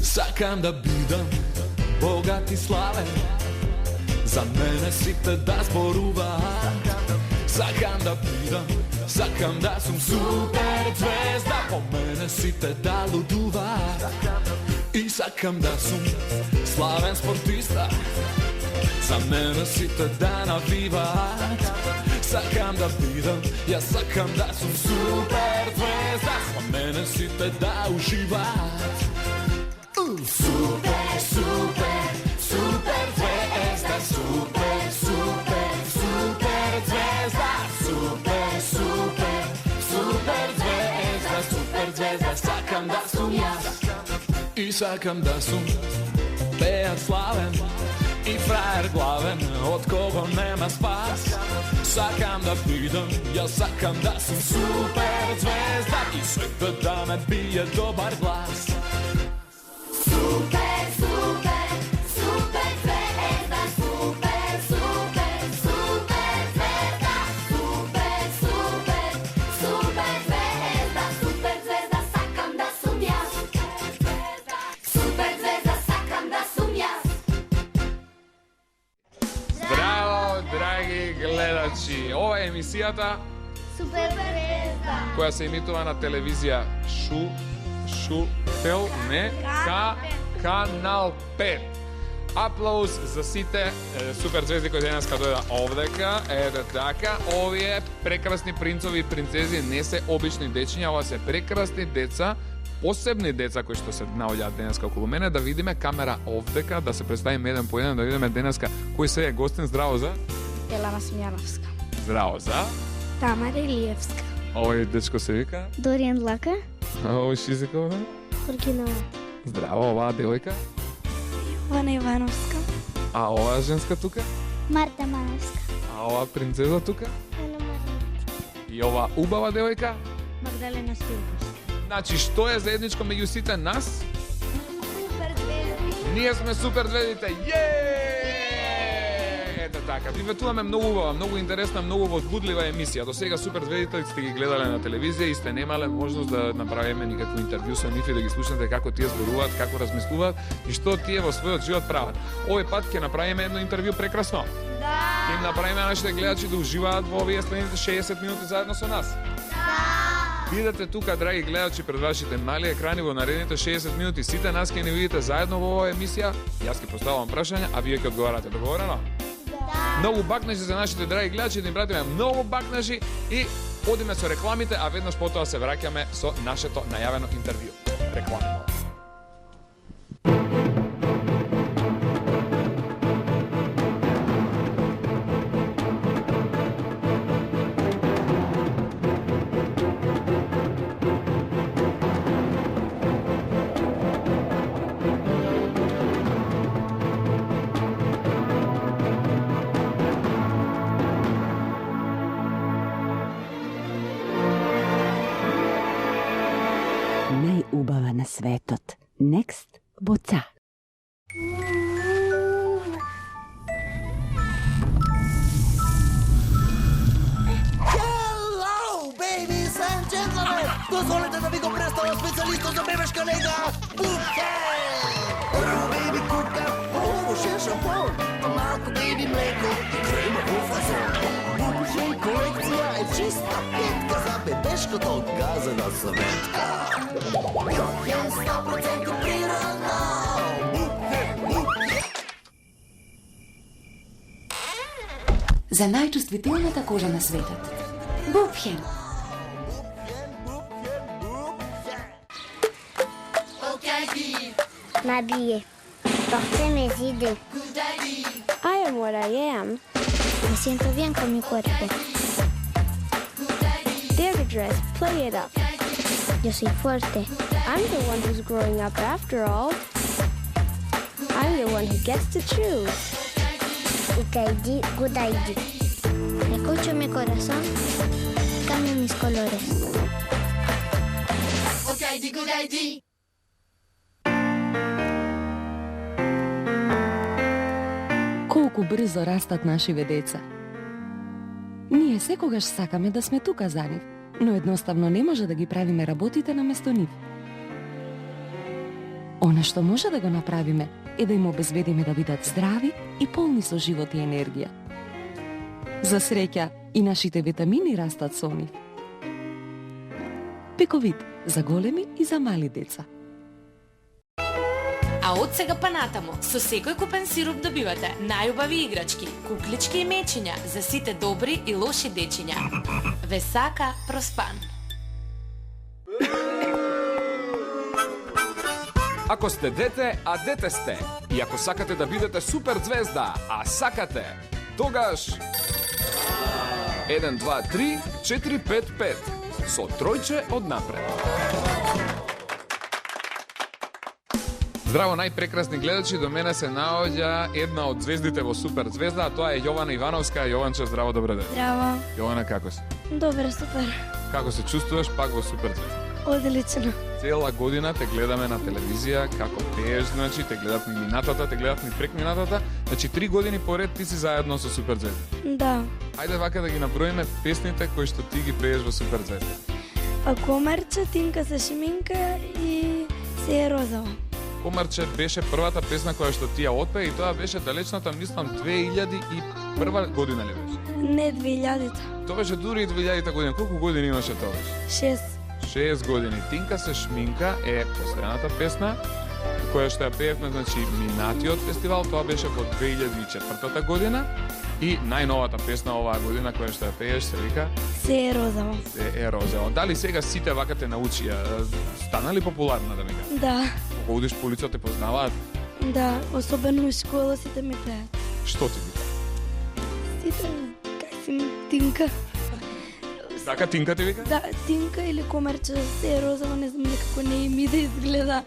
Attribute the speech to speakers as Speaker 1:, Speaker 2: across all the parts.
Speaker 1: Сакам да бидам богат и славен, за мене сите да зборуваат. Сакам да бидам, сакам да сум супер звезда, по мене сите да лудуваат. И сакам да сум славен спортиста, за мене сите да навиваат. Сакам да бидам, јас сакам да сум супер звезда, за мене сите да уживаат. Супер, супер, супер звезда, супер, супер, супер звезда, супер, супер, супер звезда, супер звезда, сакам да сум јас. И сакам да сум пејач славен и фраер главен, од кого нема спас. Сакам да бидам, јас сакам да сум супер звезда и света да ме бие добар глас.
Speaker 2: Super, super, super zvezda, super, super, super zvezda, super, super, super zvezda, super zvezda, sakam da sum јас. Super zvezda, sakam da sum јас.
Speaker 3: Здраво, драги гледачи! Ова е емисијата
Speaker 2: Super zvezda.
Speaker 3: која се емитува на телевизија Шутел, не, Канал 5. Аплауз за сите супер звезди кои денеска дојда овдека. Ете така, овие прекрасни принцови и принцези не се обични дечиња, ова се прекрасни деца, посебни деца кои што се наоѓаат денеска околу мене. Да видиме камера овдека, да се представиме еден по еден, да видиме денеска кој се е гостин. Здраво за?
Speaker 4: Елана Смјановска.
Speaker 3: Здраво за?
Speaker 4: Тамара Илиевска.
Speaker 3: Овој дечко се вика?
Speaker 4: Доријан Лака.
Speaker 3: А овој шизиков, не?
Speaker 4: Оригинал.
Speaker 3: Здраво, оваа девојка?
Speaker 4: Вана Ивановска.
Speaker 3: А оваа женска тука?
Speaker 4: Марта Мановска.
Speaker 3: А оваа принцеза тука?
Speaker 4: Ана Марински.
Speaker 3: И оваа убава девојка?
Speaker 4: Магдалена Стилковска.
Speaker 3: Значи, што е заедничко меѓу сите нас?
Speaker 4: Супер звезди.
Speaker 3: Ние сме супер звездите. Ете така, ви ветуваме многу убава, многу интересна, многу возбудлива емисија. До сега супер звездите сте ги гледале на телевизија и сте немале можност да направиме никакво интервју со нив и да ги слушнете како тие зборуваат, како размислуваат и што тие во својот живот прават. Овој пат ќе направиме едно интервју прекрасно. Ќе им направиме нашите гледачи да уживаат во овие следните 60 минути заедно со нас. Бидете тука, драги гледачи, пред вашите мали екрани во наредните 60 минути. Сите нас ќе ни видите заедно во оваа емисија. Јас ќе поставам прашања, а вие ќе одговарате. Договорено? Многу бакнежи за нашите драги гледачи, да им пратиме многу бакнежи и одиме со рекламите, а веднаш потоа се враќаме со нашето најавено интервју. Реклама.
Speaker 5: Најубава на светот. Next боца.
Speaker 6: Hello, ladies and gentlemen! Дозволете да ви го представам специјалистот за бебешка нега, Букен! Беби кука, овошен шампон, малку беби млеко и крема во фазон. Букен колекција е чиста петка за бебешкото газена сметка. Букен 100% природно!
Speaker 7: За најчувствителната кожа на светот. Бупхен.
Speaker 4: Надие. Torce me zide. I am what I am. Me siento bien con mi cuerpo. Dare to dress, play it up. Yo soy fuerte. I'm the one who's growing up after all. I'm the one who gets to choose. ID, good ID. Escucho mi corazón, cambio mis colores.
Speaker 2: Good ID.
Speaker 5: Колку брзо растат нашиве деца. Ние секогаш сакаме да сме тука за нив,
Speaker 8: но едноставно не може да ги правиме работите наместо нив. Она што може да го направиме е да им обезбедиме да бидат здрави и полни со живот и енергија. За среќа, и нашите витамини растат со нив. Пековит за големи и за мали деца.
Speaker 9: А од сега па натаму, со секој купен сироп добивате најубави играчки, куклички и мечиња за сите добри и лоши дечиња. Ве сака Проспан.
Speaker 3: Ако сте дете, а дете сте, и ако сакате да бидете супер звезда, а сакате, тогаш 1, 2, 3, 4, 5, 5 со тројче однапред. Здраво, најпрекрасни гледачи, до мене се наоѓа една од звездите во Супер звезда, а тоа е Јована Ивановска. Јованче, здраво, добро ден.
Speaker 4: Здраво.
Speaker 3: Јована, како си?
Speaker 4: Добре, супер.
Speaker 3: Како се чувствуваш пак во Супер звезда?
Speaker 4: Одлично.
Speaker 3: Цела година те гледаме на телевизија, како пееш, значи, те гледат ни минатата, те гледат ни прекминатата. Значи, 3 години поред ти си заедно со Супер звезда.
Speaker 4: Да.
Speaker 3: Ајде вака да ги наброиме песните кои што ти ги пееш во Супер звезда.
Speaker 4: А Комарче, Тинка се Шиминка и се е розова.
Speaker 3: Комарче беше првата песна која што ти ја отпе и тоа беше далечната, мислам, 2001 година ли беше?
Speaker 4: Не 2000-та.
Speaker 3: Тоа беше дури и 2000 година. Колку години имаше тоа беше? 6 години. Тинка се шминка е последната песна која што ја пеевме, значи, минатиот фестивал, тоа беше во 2004 година. И најновата песна оваа година која што ја пееш се вика
Speaker 4: Се е розова.
Speaker 3: Се е розова. Дали сега сите вака те научија? Стана ли популарна, да ми кажеш?
Speaker 4: Да.
Speaker 3: Кога одиш по улица те познаваат?
Speaker 4: Да, особено у школа сите ми пеат.
Speaker 3: Што ти вика?
Speaker 4: Сите, кај си ми Тинка.
Speaker 3: Така Тинка ти вика?
Speaker 4: Да, Тинка или Комарче, се е розова, не знам некако не им да изгледа.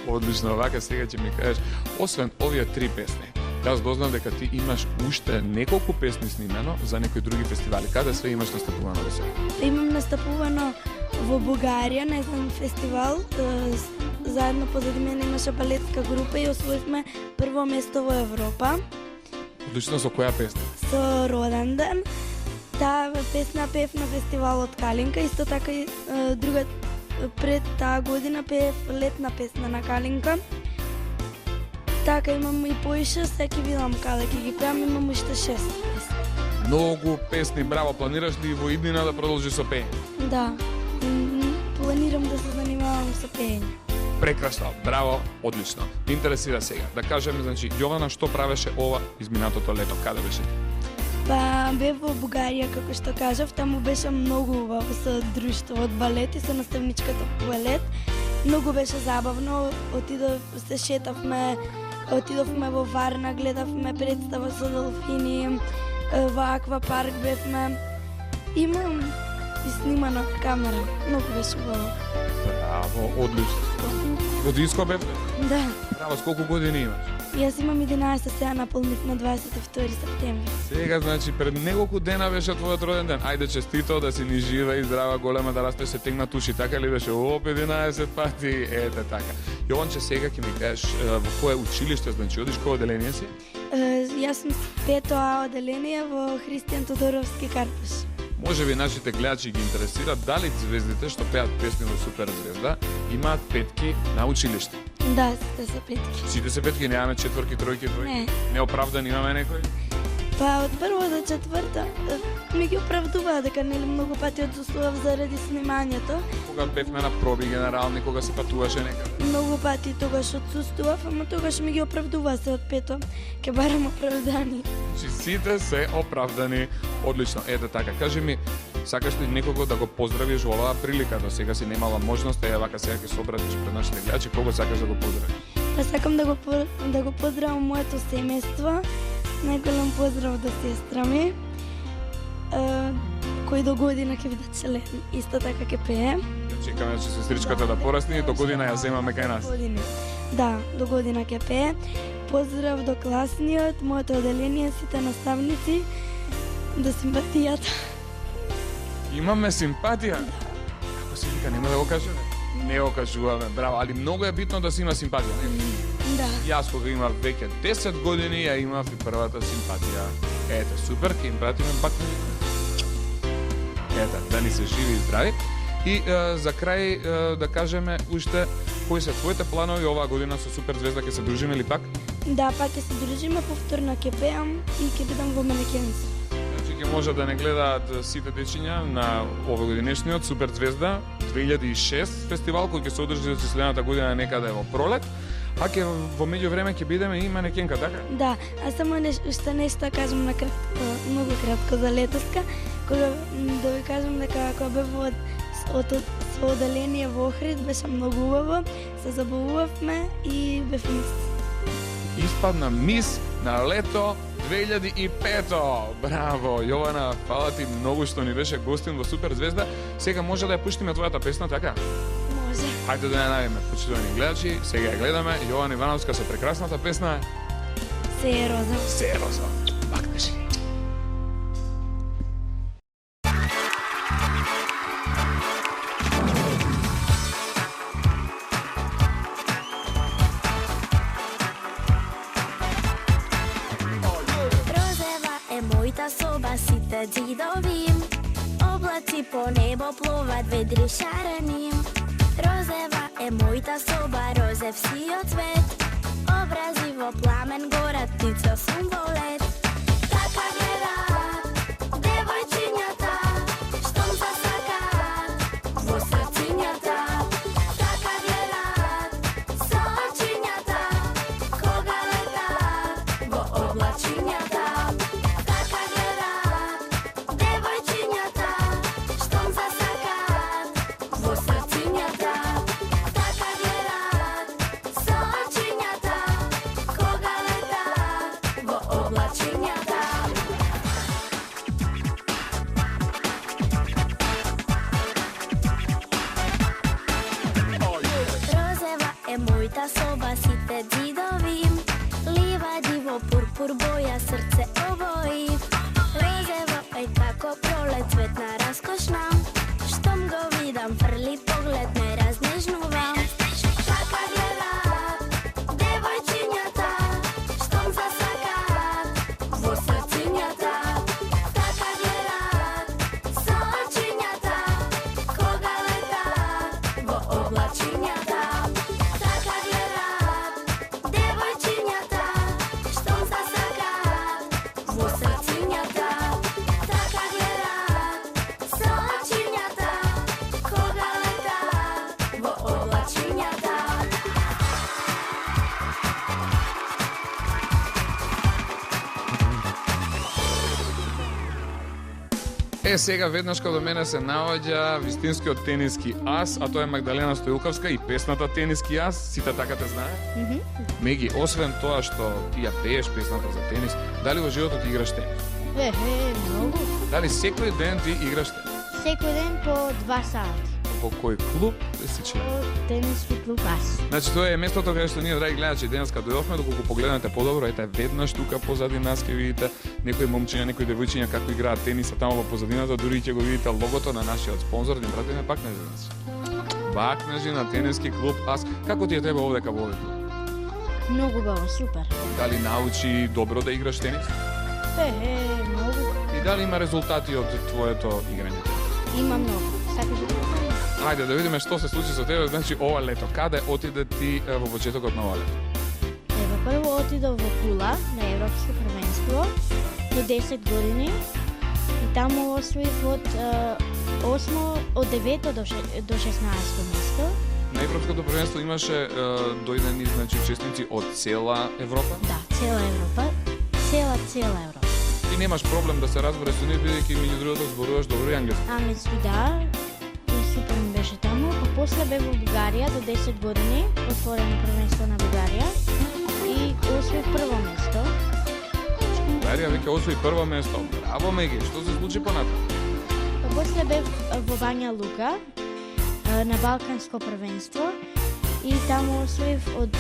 Speaker 3: Одлично, вака сега ќе ми кажеш, освен овие 3 песни, јас дознав дека ти имаш уште неколку песни снимено за некои други фестивали. Каде све имаш настапувано до сега?
Speaker 4: Имам настапувано во Бугарија на еден фестивал. Заедно позади мене имаше балетска група и освоивме прво место во Европа.
Speaker 3: Одлично, со која песна?
Speaker 4: Со Роден ден. Таа песна пеев на фестивалот Калинка, исто така и друга пред таа година пеев летна песна на Калинка. Така имам и поише, сега ќе видам каде ќе ги пеам, имам уште 6 песни.
Speaker 3: Многу песни, браво. Планираш ли во иднина да продолжиш со пеење?
Speaker 4: Да, планирам да се занимавам со пеење.
Speaker 3: Прекрасно, браво, одлично. Ме интересира сега. Да кажеме, значи, Јована, што правеше ова изминатото лето? Каде беше?
Speaker 4: Па, бев во Бугарија, како што кажав, таму беше многу убаво со друштво од балет и со наставничката по балет. Многу беше забавно, се шетавме, отидовме во Варна, гледавме представа со делфини, во аквапарк бевме. Имам и снимана камера, многу беше убаво.
Speaker 3: Браво, одлично. Во диско бев?
Speaker 4: Да.
Speaker 3: Браво, с колку години имаш?
Speaker 4: Јас имам 11, сега наполнив на 22 септември.
Speaker 3: Сега, значи, пред неколку дена беше твојот роден ден. Ајде, честито, да си ни жива и здрава, голема, да растеш, се тегна туши. Така ли беше? 11 пати, ете така. Јованче, сега ќе ми кажеш во кое училиште, значи, одиш кој оделение си?
Speaker 4: Јас сум 5 А оделение во Христијан Тодоровски Карпуш.
Speaker 3: Може би нашите гледачи ги интересира дали звездите што пеат песни во Супер звезда имаат петки на училиште.
Speaker 4: Да, сите се петки.
Speaker 3: Сите се петки, немаме четворки, тројки, двојки.
Speaker 4: Не.
Speaker 3: Неоправдани имаме некој?
Speaker 4: Па од прво до четврта ми ги оправдуваа дека нели многу пати одсуствував заради снимањето.
Speaker 3: Кога бевме на проби генерални, кога се патуваше некаде.
Speaker 4: Многу пати тогаш одсуствував, ама тогаш ми ги оправдуваа се од пето. Ке барам оправдани.
Speaker 3: Чи сите се оправдани. Одлично. Ете така, кажи ми, сакаш ли некого да го поздравиш во оваа прилика? До сега си немала можност, вака сега ќе се обратиш пред нашите гледачи, кого сакаш да го поздравиш?
Speaker 4: Па сакам да го поздравам моето семејство. Најголем поздрав до сестра ми, кој до година ќе биде член, исто така ќе пее.
Speaker 3: Чекаме че сестричката да порасне и до година ја земаме кај нас.
Speaker 4: Да, до година ќе пее. Поздрав до класниот, моето оделение, сите наставници, до симпатијата.
Speaker 3: Имаме симпатија? Како се вика, нема да го кажеме? Не го кажуваме, браво, али многу е битно да се има симпатија.
Speaker 4: Да.
Speaker 3: Јас кога имав веќе 10 години, ја имав и првата симпатија. Ете, супер, ќе им пратиме пак. ета, да ни се живи и здрави. И за крај да кажеме уште кои се твоите планови оваа година со Суперзвезда, ќе се дружиме или пак?
Speaker 4: Да, пак ќе се дружиме, повторно ќе пеам и ќе бидам во манекенс.
Speaker 3: Значи ќе може да не гледаат сите дечиња на овогодинешниот Суперзвезда 2006 фестивал кој ќе се одржи за следната година некаде во пролет. А ќе во меѓувреме ќе бидеме и манекенка, така?
Speaker 4: Да, а само уште нешто кажам на кратко, многу кратко за летоска, кога да ви кажам дека кога бев со оделение во Охрид беше многу убаво, се забавувавме и бев мис.
Speaker 3: Испадна мис на лето 2005. Браво, Јована, фала ти многу што ни беше гостин во Суперзвезда. Сега може да ја пуштиме твојата песна, така?
Speaker 4: Може.
Speaker 3: Хајде да ја најдеме, почитувани гледачи. Сега ја гледаме Јована Ивановска со прекрасната песна
Speaker 4: Се е роза.
Speaker 3: Се е роза. Бакнеш.
Speaker 2: Соба сите ѕидови, облаци по небо плуват ведри шарени. Розева е мојта соба, розев си од цвет, образи во пламен горат, птица сум во лет. Така гледат девојчињата, штом засакаат во срцињата. Така гледат со очињата, кога летат во облачињата. Соба сите ѕидови, ливади во пурпур боја, срце обои. Розево е како пролет, цветна, раскошна, штом го видам, фрли поглед, ме разнежнува. Така гледат девојчињата, штом засакаат во срцињата. Така гледат со очињата, кога летат во облачињата.
Speaker 3: Сега веднаш кај до мене се наоѓа вистинскиот тениски ас, а тоа е Магдалена Стојилковска и песната Тениски ас, сите така те знае? Меги, освен тоа што ти ја пееш песната за тенис, дали во животот ти играш тенис?
Speaker 4: Многу.
Speaker 3: Дали секој ден ти играш тенис?
Speaker 4: Секој ден по 2 сати.
Speaker 3: По кој клуб си член?
Speaker 4: Тениски клуб ас.
Speaker 3: Значи тоа е местото каде што ние, драги гледачи, денеска дојдовме, доколку погледнете подобро, ете веднаш тука позади нас ќе видите некои момчиња, некои девојчиња како играат тенис, а таму во позадината дури ќе го видите логото на нашиот спонзор, ни пратиме пак нежи. Бакнежи на тениски клуб ас. Како ти е тебе овдека во овој клуб?
Speaker 4: Многу баво, супер.
Speaker 3: Дали научи добро да играш тенис?
Speaker 4: Многу.
Speaker 3: И дали има резултати од твоето играње тенис?
Speaker 4: Има многу. Сакаш да кажам?
Speaker 3: Ајде да видиме што се случи со тебе, значи ова лето. Каде отиде ти во почетокот на ова лето?
Speaker 4: Ева, прво отидов во Пула на Европско првенство до 10 години и таму освоив од 9 до 16 место.
Speaker 3: На Европското првенство имаше дојдени значи учесници од цела Европа?
Speaker 4: Да, цела Европа. Цела Европа.
Speaker 3: Ти немаш проблем да се разбереш со нив бидејќи меѓу другото зборуваш добро и англиски.
Speaker 4: Англиски да. И супер ми беше таму. А после бев во Бугарија до 10 години, отворено првенство на Бугарија и освоив прво место.
Speaker 3: Бугарија веќе освои прво место. Браво, Меги, што се случи понатаму?
Speaker 4: Па после бев во Бања Лука на Балканско првенство и таму освоив од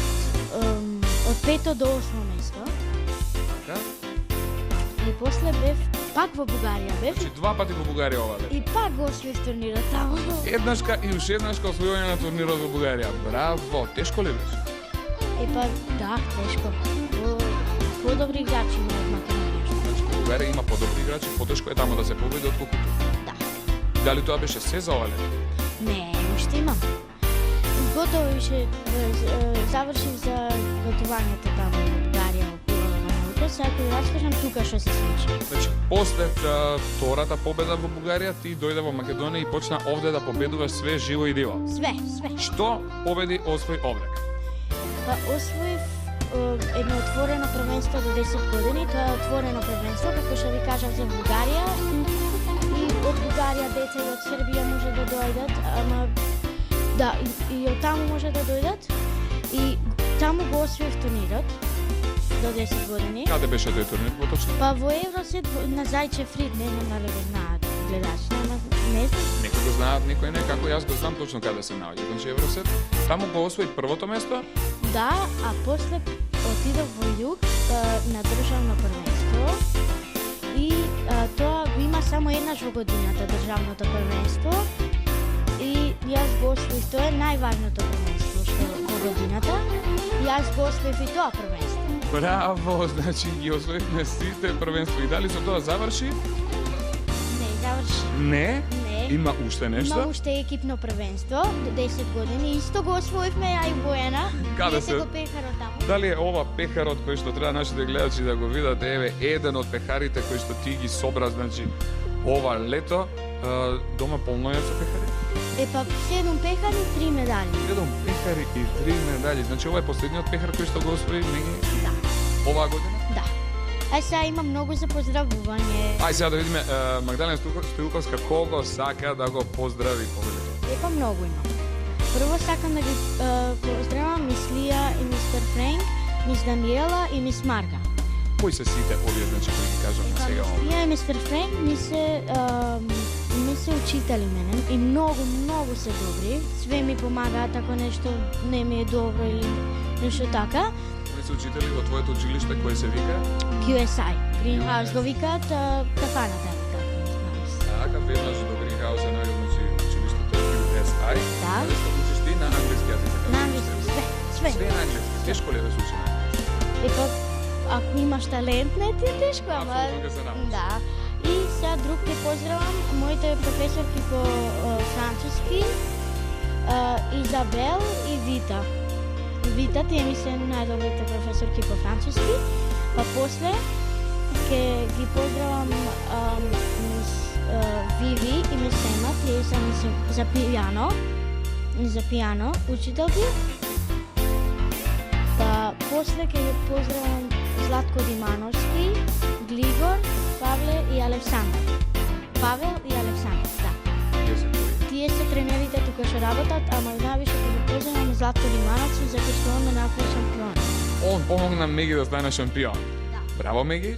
Speaker 4: 5 до 8 место.
Speaker 3: Така?
Speaker 4: И после бев пак во Бугарија бев.
Speaker 3: Значи два пати во Бугарија ова лето.
Speaker 4: И пак го освоив турнирот таму.
Speaker 3: Еднашка и уште еднашка освојување на турнирот во Бугарија. Браво, тешко ли беше?
Speaker 4: Па да, тешко. Подобри играчи има од Македонија.
Speaker 3: Значи, во Бугарија има подобри играчи, потешко е таму да се победи отколку тука.
Speaker 4: Да.
Speaker 3: дали тоа беше се за ова лето?
Speaker 4: Не, уште имам. Готово беше, завршив за готувањето таму во Бугарија, во Пилава на Наукос, сега ќе ви раскажам тука што се случи.
Speaker 3: Значи, после втората победа во Бугарија, ти дојде во Македонија и почна овде да победуваш све живо и диво.
Speaker 4: Све.
Speaker 3: Што победи освои Оврек?
Speaker 4: Па освоив едно отворено првенство до 10 години, тоа е отворено првенство, како што ви кажав за Бугарија, и од Бугарија деца и од Србија може да дојдат, ама да, и од таму може да дојдат, и таму го освоив турнирот до 10 години.
Speaker 3: Каде беше тој турнир поточно?
Speaker 4: Па во Евросет на Зајчев Рид, не знам дали го знаат гледачите, ама не знам.
Speaker 3: Некои го знаат, некои не, како јас го знам точно каде се наоѓа. Значи Евросет, таму го освои првото место.
Speaker 4: Да, а после отидов во југ на државно првенство и тоа го има само еднаш во годината државното првенство и јас го освоив, тоа е најважното првенство што во годината. Јас го освоив и тоа првенство.
Speaker 3: Браво, значи ги освоивме сите првенства и дали со тоа заврши?
Speaker 4: Не, заврши.
Speaker 3: Не?
Speaker 4: Не.
Speaker 3: Има уште нешто?
Speaker 4: Има уште екипно првенство до 10 години. Исто го освоивме ја и Бојана.
Speaker 3: Каде се?
Speaker 4: Го пехарот таму.
Speaker 3: Дали е ова пехарот кој што треба нашите гледачи да го видат, еве еден од пехарите кои што ти ги собра, значи ова лето, дома полно е со пехари?
Speaker 4: Епа 7 пехари, 3 медали.
Speaker 3: 7 пехари и 3 медали. Значи ова е последниот пехар кој што го освои
Speaker 4: Да.
Speaker 3: оваа година?
Speaker 4: Да. Ај сега има многу за поздравување.
Speaker 3: Ај сега да видиме Магдалена Стоилковска кого сака да го поздрави победител.
Speaker 4: Епа многу има. Прво сакам да ги поздравам мис Лија и мистер Френк, мис Даниела и мис Марга.
Speaker 3: Кои се сите овие, значи, кои ги кажам на сега
Speaker 4: Мис Лија и мистер Френк ми се учители мене и многу се добри. Све ми помагаат ако нешто не ми е добро или нешто така.
Speaker 3: Они се учители во твоето училиште кој се вика?
Speaker 4: QSI. Greenhouse го викаат кафаната.
Speaker 3: Така, веднаш до Greenhouse е најобичи училиштето QSI.
Speaker 4: Да.
Speaker 3: Дали што учиш ти на англиски јазик?
Speaker 4: На англиски, све.
Speaker 3: Све на англиски. Тешко ли е да се учи на англиски?
Speaker 4: Епа, ако имаш талент, не ти е тешко, ама...
Speaker 3: Апсолутно ќе се научиш.
Speaker 4: Да. И сега друг ќе поздравам моите професорки по француски, Изабел и Вита. Вита, тие ми се најдобрите професорки по француски. Па после ќе ги поздравам мис Виви и мис Ема, тие се за пијано, учителки. Па после ќе ги поздравам Златко Димановски, Глигор, Павле и Александар. Павел и Александар, да. Тие се тренерите тука што работат, ама највише ќе ги поздравам Златко Димановски, затоа што он ме направи шампион.
Speaker 3: Он помогна Меги да стане шампион.
Speaker 4: Да.
Speaker 3: Браво, Меги.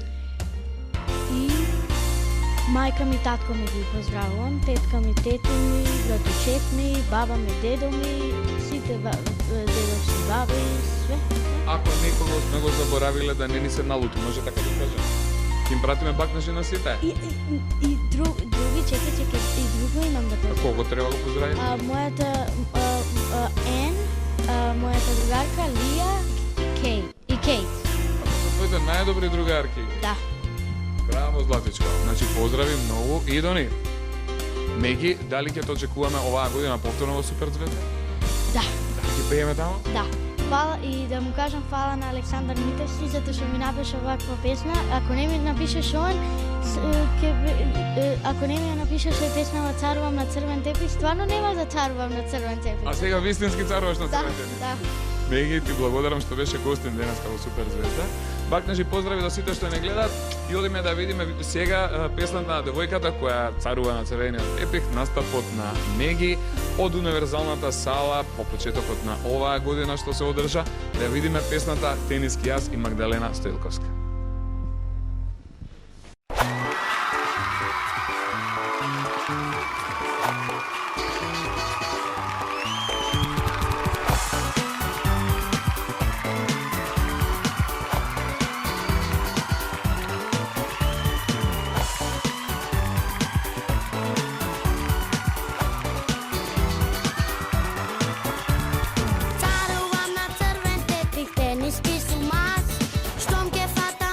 Speaker 4: И мајка ми, татко ми ги поздравувам, тетка ми, тето ми, братучет ми, баба ми, дедо ми, сите дедовски баби, све.
Speaker 3: Ако некого сме го заборавиле да не ни се налути, може така да кажем. Ќе им пратиме пак на жена сите.
Speaker 4: И други, чекай, и друго имам да поздравам.
Speaker 3: Кого треба го поздравим?
Speaker 4: Мојата Ен, мојата другарка Лија и Кейт.
Speaker 3: Ако се твоите најдобри другарки.
Speaker 4: Да.
Speaker 3: Браво, Златичко. Значи, поздрави многу и до нив. Меги, дали ќе те очекуваме оваа година повторно во Суперзвезда?
Speaker 4: Да.
Speaker 3: Дали ќе пееме таму?
Speaker 4: Да. Фала и да му кажам фала на Александар Митевски затоа што ми напише оваква песна. Ако не ми напишеш он, ако не ми ја напишеше песнава Царувам на црвен тепих, стварно нема да царувам на црвен тепих.
Speaker 3: А сега вистински царуваш на црвен тепих.
Speaker 4: Да.
Speaker 3: Меги, ти благодарам што беше гостин денеска во Суперзвезда. Бакнежи поздрави до сите што не гледаат и одиме да видиме сега песната на девојката која царува на црвениот тепих, настапот на Меги од универзалната сала по почетокот на оваа година што се одржа. Да видиме песната Тениски јас и Магдалена Стоилковска.
Speaker 2: Царувам на црвен тепих, тениски сум аз. Штом ке фатам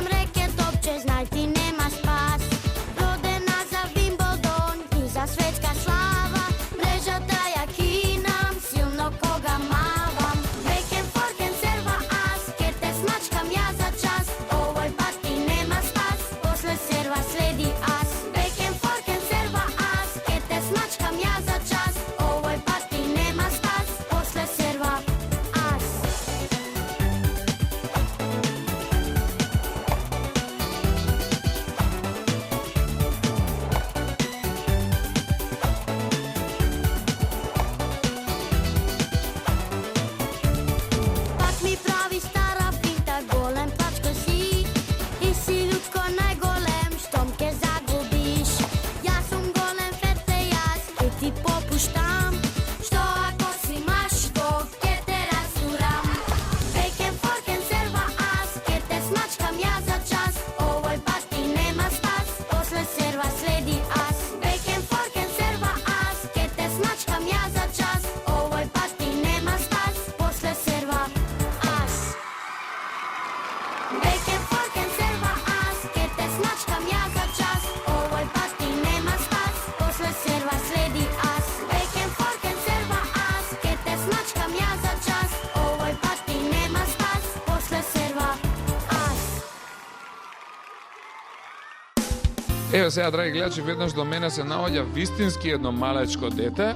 Speaker 3: Еве сега, драги гледачи, веднаш до мене се наоѓа вистински едно малечко дете.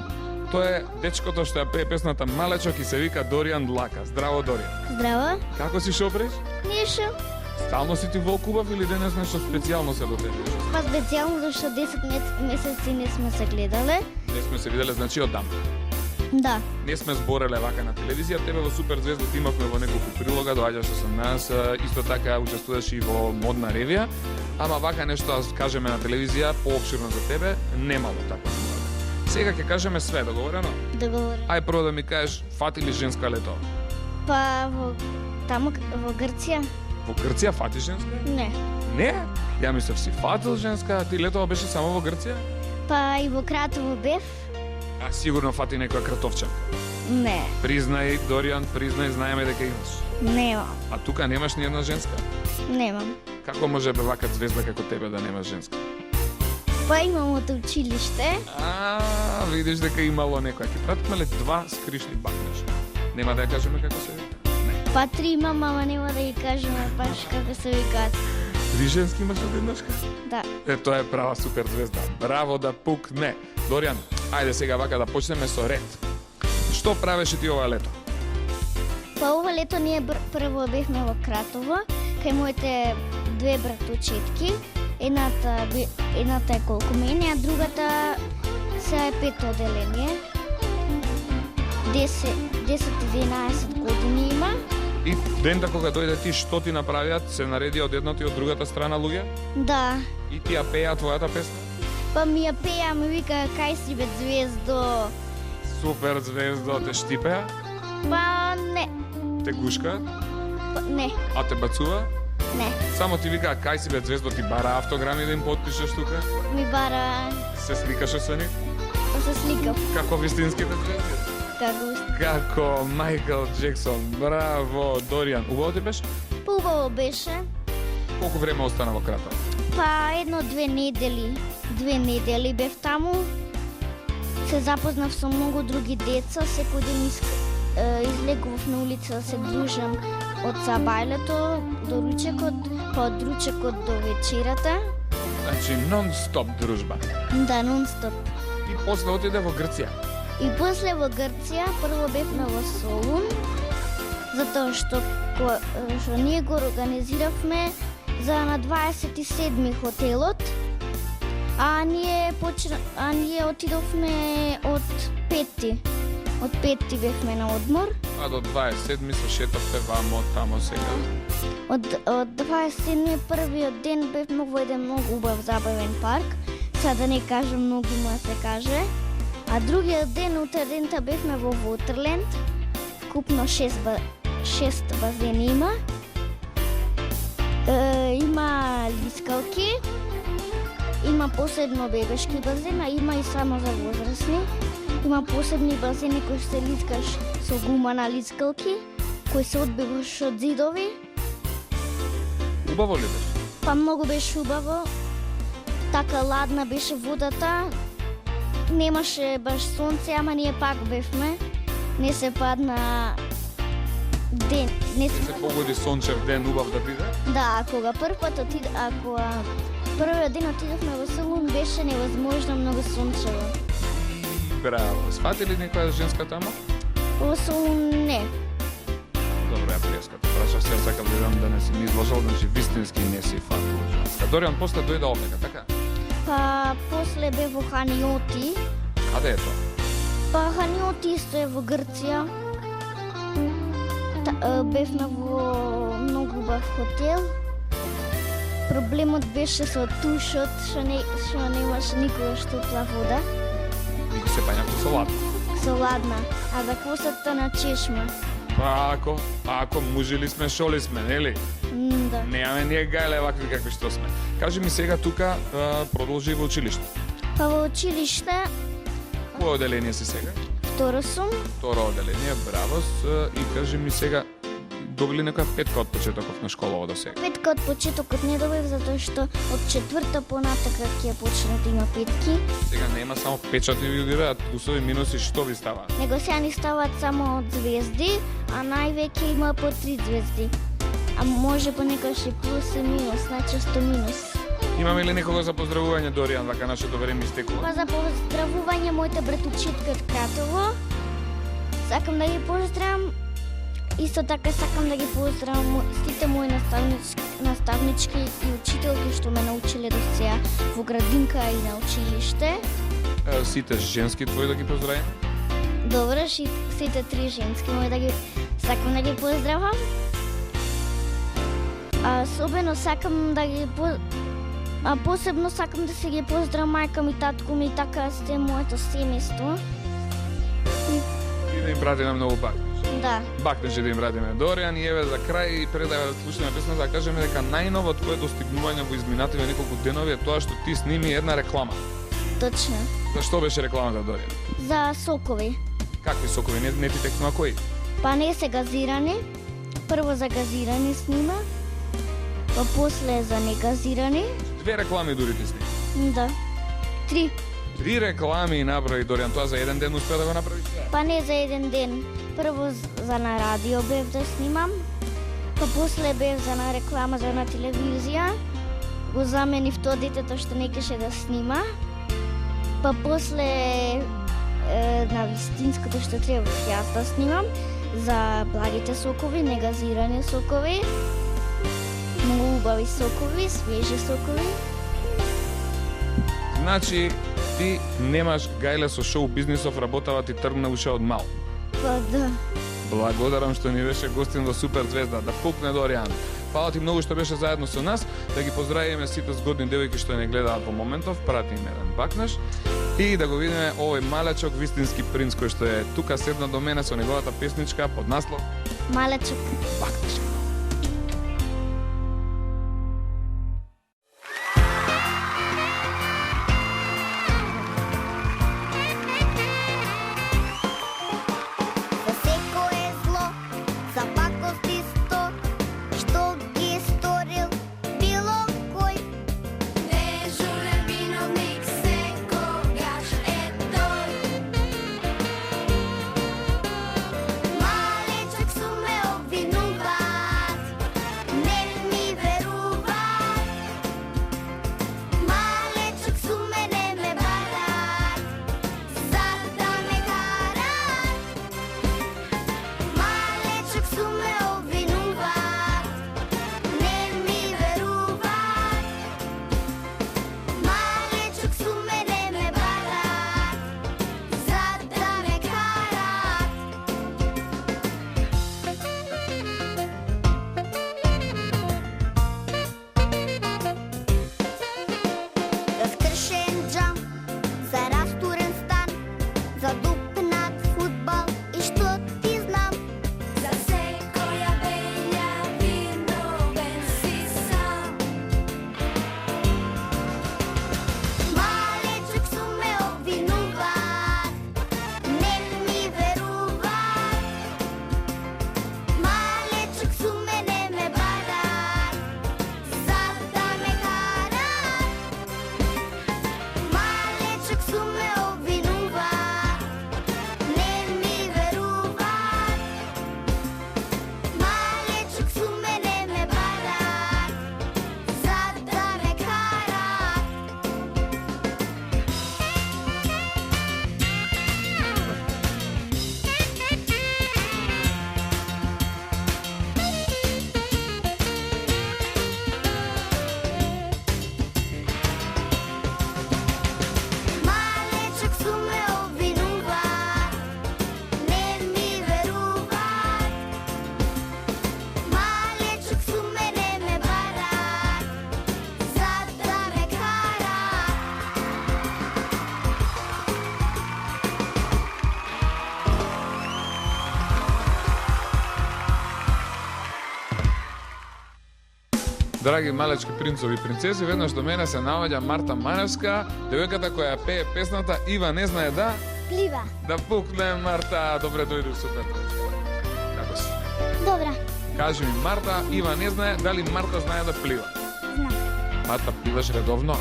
Speaker 3: Тоа е дечкото што ја пее песната Малечок и се вика Доријан Длака. Здраво, Доријан.
Speaker 2: Здраво.
Speaker 3: Како си, шо преш?
Speaker 2: Ништо.
Speaker 3: Стално си ти волк убав или денес нешто специјално се до тебе?
Speaker 2: Па специјално зашто 10 месеци не сме се гледале.
Speaker 3: Не сме се виделе, значи одам.
Speaker 2: Да.
Speaker 3: Не сме збореле вака на телевизија, тебе во Супер звезда имавме во неколку прилога, доаѓаше со нас, исто така учествуваше и во модна ревија, ама вака нешто да кажеме на телевизија поопширно за тебе, немало така. Сега ќе кажеме све, договорено?
Speaker 2: Договорено.
Speaker 3: Ај прво да ми кажеш, фати ли женска лето?
Speaker 2: Па таму во Грција?
Speaker 3: Во Грција фати женска?
Speaker 2: Не.
Speaker 3: Не? Ја мислев си фатил женска, а ти летова беше само во Грција?
Speaker 2: Па и во Кратово бев?
Speaker 3: А сигурно фати некоја кратовчанка.
Speaker 2: Не.
Speaker 3: Признај, Доријан, признај, знаеме дека имаш.
Speaker 2: Нема.
Speaker 3: А тука немаш ни една женска?
Speaker 2: Немам.
Speaker 3: Како може бе вака звезда како тебе да нема женска?
Speaker 2: Па имам од училиште.
Speaker 3: Видиш дека имало некоја. Ќе пратиме ли 2 скришни бакнеш? Нема да ја кажеме како се вика? Не.
Speaker 2: Па 3 имам, ама нема да ги кажеме баш како се викаат.
Speaker 3: 3 женски имаш одеднашка?
Speaker 2: Да.
Speaker 3: Тоа е права супер звезда. Браво да пукне. Доријан, ајде сега вака да почнеме со ред. Што правеше ти ова лето?
Speaker 2: Па ова лето ние прво бевме во Кратово, кај моите 2 братучетки. Едната е колку мене, а другата се е 5 оделение. 10-11 години има.
Speaker 3: И дента кога дојде ти, што ти направиат? Се нареди од едната и од другата страна луѓе?
Speaker 2: Да.
Speaker 3: И ти ја пеја твојата песна?
Speaker 2: Па ми ја пеја, ми вика кај си бе звездо.
Speaker 3: Супер звездо, те штипеа?
Speaker 2: Па не.
Speaker 3: Те гушкаат?
Speaker 2: Па, не.
Speaker 3: А те бацува?
Speaker 2: Не.
Speaker 3: Само ти вика кај си бе звездо, ти бара автограми да им потпишеш тука?
Speaker 2: Ми бара.
Speaker 3: Се сликаше со нив?
Speaker 2: Па се сликав.
Speaker 3: Како вистинските звезди? Како Майкл Джексон. Браво, Доријан. Убаво ти беше?
Speaker 2: Па убаво беше.
Speaker 3: Колку време остана во Кратово?
Speaker 2: Па 1-2 недели. 2 недели бев таму. Се запознав со многу други деца. Секој ден излегував на улица да се дружам од сабајлето до ручекот, па од ручекот до вечерата.
Speaker 3: Значи нон-стоп дружба.
Speaker 2: Да, нон-стоп.
Speaker 3: И после отиде во Грција.
Speaker 2: И после во Грција прво бевме во Солун, затоа што ние го организиравме за на 27 хотелот, а ние отидовме од 5. Од 5 бевме на одмор.
Speaker 3: А до 27 се шетавте вамо, тамо сега.
Speaker 2: Од 27 првиот ден бевме во еден многу убав забавен парк. Сега да не кажам многу, ма се каже. А другиот ден, утре дента бевме во Вотерленд. Вкупно 6 базени има. Има лискалки. Има посебно бебешки базен, а има и само за возрастни. Има посебни базени кои се лискаш со гума на лискалки, кои се одбиваш од зидови.
Speaker 3: Убаво ли беше?
Speaker 2: Па многу беше убаво. Така ладна беше водата. Немаше баш сонце, ама ние пак бевме. Не се падна ден. Не
Speaker 3: се погоди сончев ден убав да биде?
Speaker 2: Да, кога првиот ден отидовме во Солун, беше невозможно многу сончево.
Speaker 3: Браво. Свати ли некоја женска тамо?
Speaker 2: Во Солун не.
Speaker 3: Добро, ја плеската. Прашав се сакам да видам да не си ми изложил, значи вистински не си фатил женска. Доријан после дојде овдека, така?
Speaker 2: Па после бе во Ханиоти.
Speaker 3: Каде е тоа?
Speaker 2: Па Ханиоти исто е во Грција. Бевме во многу убав хотел. Проблемот беше со тушот, што немаше никогаш топла вода.
Speaker 3: И се пањавте со ладна.
Speaker 2: Со ладна, а за косата на чешма.
Speaker 3: Па ако мужили сме, шоли сме, нели?
Speaker 2: Да.
Speaker 3: Немаме ние гајле вакви какви што сме. Кажи ми сега тука продолжи во училиште.
Speaker 2: Па во училиште.
Speaker 3: Кој оделение си сега?
Speaker 2: Второ сум.
Speaker 3: Второ оделение, браво. И кажи ми сега, добили некоја петка од почетоков на школова до сега?
Speaker 2: Петка од почетокот не добив, затоа што од четврта понатака ќе почне да има петки.
Speaker 3: Сега нема само печати ви удираат, плюсови, минуси, што ви става?
Speaker 2: Него сега ни ставаат само од звезди, а највеќе има по 3 звезди. А може понекогаш и плюс и минус, најчесто минус.
Speaker 3: Имаме ли некого за поздравување, Доријан, вака нашето време истекува?
Speaker 2: Па за поздравување моите братучетки од Кратово. Сакам да ги поздравам. Исто така сакам да ги поздравам сите мои наставнички и учителки што ме научиле до сега во градинка и на училиште.
Speaker 3: Сите женски твои да ги поздравиме?
Speaker 2: Добре, сите три женски мои да ги сакам да ги поздравам. Особено сакам да ги посебно сакам да се ги поздравам мајка ми, татко ми, така сте моето семејство.
Speaker 3: И да им пратиме многу пак.
Speaker 2: Да.
Speaker 3: Бакнеше да им радиме. Доријан, и еве за крај пред да слушаме песната, да кажеме дека најново твое достигнување во изминативе неколку денови е тоа што ти сними една реклама.
Speaker 2: Точно.
Speaker 3: За што беше рекламата, Доријан?
Speaker 2: За сокови.
Speaker 3: Какви сокови? Не ти текнува кои?
Speaker 2: Па не се газирани. Прво за газирани снима, па после за негазирани.
Speaker 3: 2 реклами дури ти сними.
Speaker 2: Да. 3.
Speaker 3: 3 реклами направи Доријан, тоа за еден ден успеа да го направи све?
Speaker 2: Па не за еден ден. Прво за на радио бев да снимам, па после бев за на реклама за на телевизија. Го заменив тоа детето што не кеше да снима. Па после на вистинското што требав јас да снимам за благите сокови, негазирани сокови, многу убави сокови, свежи сокови.
Speaker 3: Значи, ти немаш гајле со шоу бизнисов, работава ти тргна уште од мал.
Speaker 2: Па да.
Speaker 3: Благодарам што ни беше гостин во Супер Звезда. Да пукне, Доријан. Фала ти многу што беше заедно со нас. Да ги поздравиме сите згодни девојки што не гледаат во моментов. Прати им еден бакнеш. И да го видиме овој малечок вистински принц кој што е тука седна до мене со неговата песничка под наслов
Speaker 2: Малечок.
Speaker 3: Бакнеш. Драги малечки принцови и принцеси, веднаш до мене се наоѓа Марта Маневска, девојката која пее песната Ива не знае да
Speaker 2: плива.
Speaker 3: Да пукне, Марта. Добре дојде у Супер. Како си?
Speaker 2: Добра.
Speaker 3: Кажи ми, Марта, Ива не знае дали Марта знае да плива?
Speaker 2: Знам.
Speaker 3: Марта, пливаш редовно?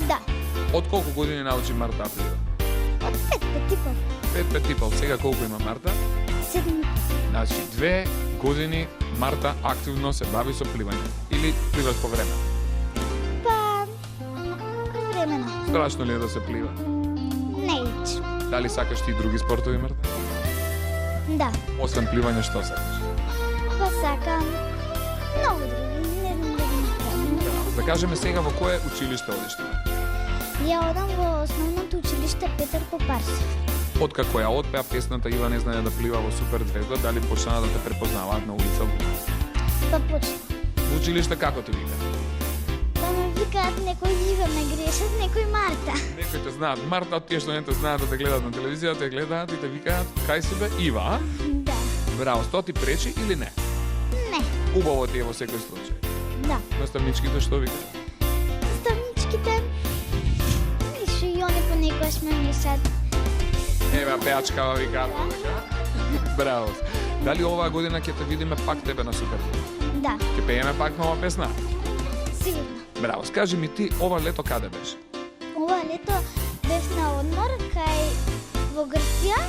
Speaker 2: Да.
Speaker 3: Од колку години научи Марта да плива?
Speaker 2: Од 5 петипол.
Speaker 3: 5 петипол. Сега колку има Марта?
Speaker 2: 7.
Speaker 3: Значи, 2 години Марта активно се бави со пливање. Или пливаш по време?
Speaker 2: Па,
Speaker 3: Страшно ли е да се плива?
Speaker 2: Неич.
Speaker 3: Дали сакаш ти други спортови, Марта?
Speaker 2: Да.
Speaker 3: Освен пливање, што сакаш?
Speaker 2: Па сакам много други. Не знам да ги направим.
Speaker 3: Да кажеме сега во кое училиште одиш ти?
Speaker 2: Ја одам во основното училиште Петар Попарсов.
Speaker 3: Откако ја отпеа песната Ива не знае да плива во Супер звезда, дали почна да те препознаваат на улица?
Speaker 2: Па почна.
Speaker 3: Во училиште како ти вика?
Speaker 2: Па ме викаат некој Ива, ме грешат, некој Марта.
Speaker 3: Некои те знаат Марта, тие што не те знаат да те гледаат на телевизија, те гледаат и те викаат кај си бе Ива, а?
Speaker 2: Да.
Speaker 3: Браво, што ти пречи или не?
Speaker 2: Не.
Speaker 3: Убаво ти е во секој случај.
Speaker 2: Да.
Speaker 3: Наставничките што викаат?
Speaker 2: Ставничките ништо и они понекогаш ме мешат.
Speaker 3: Ева пеачкава викаат. Браво. Дали оваа година ќе те видиме пак тебе на Супер?
Speaker 2: Да.
Speaker 3: Ќе пееме пак нова песна?
Speaker 2: Сигурно.
Speaker 3: Браво. Скажи ми ти, ова лето каде беше?
Speaker 2: Ова лето бев на одмор кај во Грција,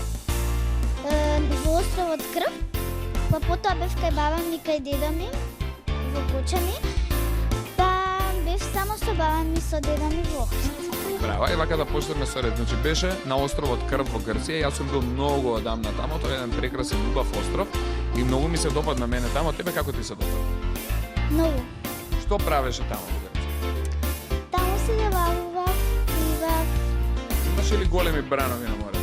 Speaker 2: во островот Крв, па потоа бев кај баба ми, кај деда ми, во Кочани, па бев само со баба ми, со деда ми во Охрид.
Speaker 3: Браво, ева када почнеме со ред. Значи беше на островот Крв во Грција. Јас сум бил многу одамна тамо, тоа е еден прекрасен убав остров и многу ми се допадна мене тамо. Тебе како ти се допадна?
Speaker 2: Многу.
Speaker 3: Што правеше тамо во Грција?
Speaker 2: Таму се забавував, пливав,
Speaker 3: Имаше ли големи бранови на море?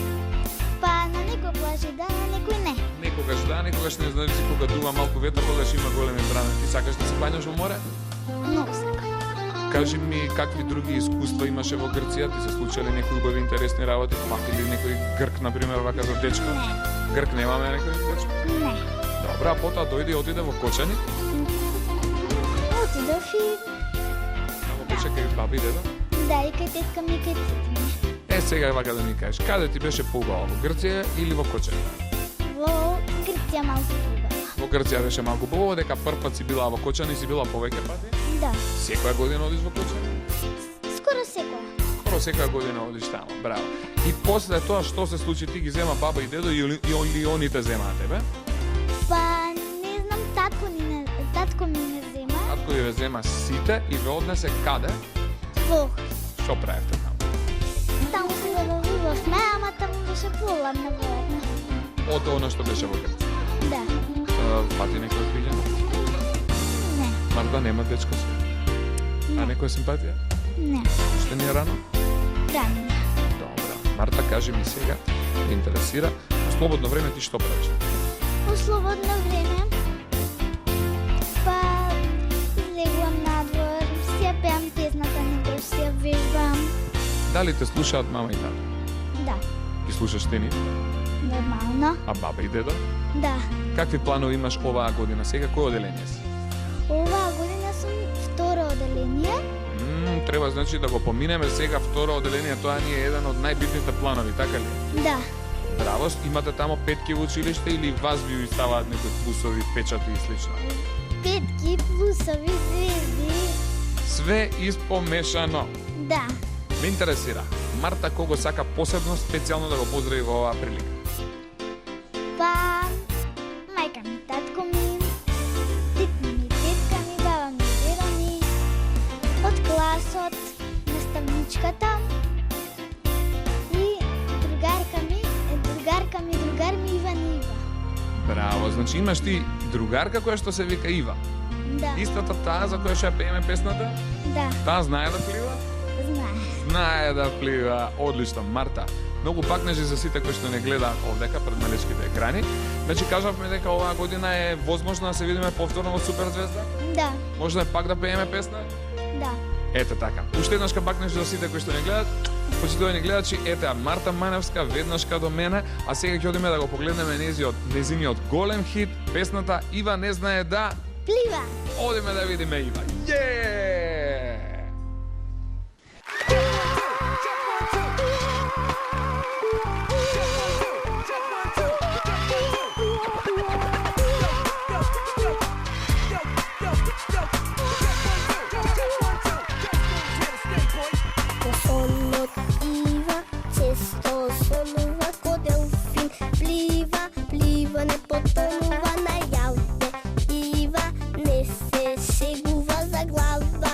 Speaker 2: па на некој плажи да, на некој не.
Speaker 3: Некогаш да, некогаш не знаеш кога дува малку ветар, тогаш има големи бранови. Ти сакаш да се бањаш во море?
Speaker 2: Многу сакам.
Speaker 3: Кажи ми какви други искуства имаше во Грција? Ти се случиле некои убави интересни работи? Пак или некој грк, например, вака за дечко?
Speaker 2: Не.
Speaker 3: Грк немаме некој дечко?
Speaker 2: Не.
Speaker 3: Добра, а потоа дојде и отиде во Кочани?
Speaker 2: Отидов и
Speaker 3: Тамо беше кај баби и деда?
Speaker 2: да, и кај тетка ми, кај тетка ми.
Speaker 3: Е, сега е вака да ми кажеш, каде ти беше поубаво, во Грција или во Кочани?
Speaker 2: Во Грција малку побава.
Speaker 3: Во Грција беше малку поубаво, дека прв пат си била во Кочани, си била повеќе пати?
Speaker 2: Да.
Speaker 3: Секоја година одиш во Кочани?
Speaker 2: Скоро секоја.
Speaker 3: Скоро секоја година одиш тамо, браво. И после тоа што се случи, ти ги зема баба и дедо или они те земаа тебе?
Speaker 2: Па не знам, татко ми не зема.
Speaker 3: Татко ја зема сите и ве однесе каде?
Speaker 2: Во
Speaker 3: Што правевте таму?
Speaker 2: таму се забавувавме, ама таму беше поладно веројатно.
Speaker 3: Од она што беше во Грција.
Speaker 2: Да.
Speaker 3: Пати некој пилјан?
Speaker 2: Не.
Speaker 3: Марта нема дечко си. А некоја симпатија?
Speaker 2: Не.
Speaker 3: Уште не е рано?
Speaker 2: Рано.
Speaker 3: Добра. Марта, кажи ми сега, ме интересира, во слободно време ти што правиш?
Speaker 2: Во слободно време па излегувам надвор, си ја пеам песната, некојаш си ја вежбам.
Speaker 3: Дали те слушаат мама и тата?
Speaker 2: Да.
Speaker 3: Ги слушаш ти нив?
Speaker 2: Нормално.
Speaker 3: А баба и дедо?
Speaker 2: Да.
Speaker 3: Какви планови имаш оваа година? Сега кој оделение си?
Speaker 2: Оваа година сум второ оделение.
Speaker 3: Треба значи да го поминеме сега второ оделение, тоа ни е еден од најбитните планови, така ли?
Speaker 2: Да.
Speaker 3: Браво, имате тамо петки во училиште или вас ви ставаат некои плусови, печати и слично?
Speaker 2: Петки, плусови, звезди.
Speaker 3: Све испомешано.
Speaker 2: Да.
Speaker 3: Ме интересира, Марта кого сака посебно, специјално да го поздрави во оваа прилика?
Speaker 2: Па, мајка ми, татко ми, тетка ми, баба ми, дедо ми, од класот, наставничката и другар ми Иван и Ива.
Speaker 3: Браво, значи имаш ти другарка која што се вика Ива.
Speaker 2: Да.
Speaker 3: Истата таа за која ќе пееме песната?
Speaker 2: Да,
Speaker 3: Таа знае да плива?
Speaker 2: знае.
Speaker 3: Знае да плива. Одлично, Марта. Многу пакнежи за сите кои што не гледаат овдека пред малечките екрани. Значи кажавме дека оваа година е возможно да се видиме повторно во Супер звезда?
Speaker 2: Да,
Speaker 3: Можеме пак да пееме песна?
Speaker 2: да.
Speaker 3: Ете така. Уште еднаш пакнежи за сите кои што не гледаат. Почитувани гледачи, ете Марта Маневска веднаш до мене, а сега ќе одиме да го погледнеме незиниот голем хит, песната Ива не знае да
Speaker 2: Плива.
Speaker 3: Одиме да видиме Ива.
Speaker 4: Не потонува на јалте, Ива не се сегува за глава.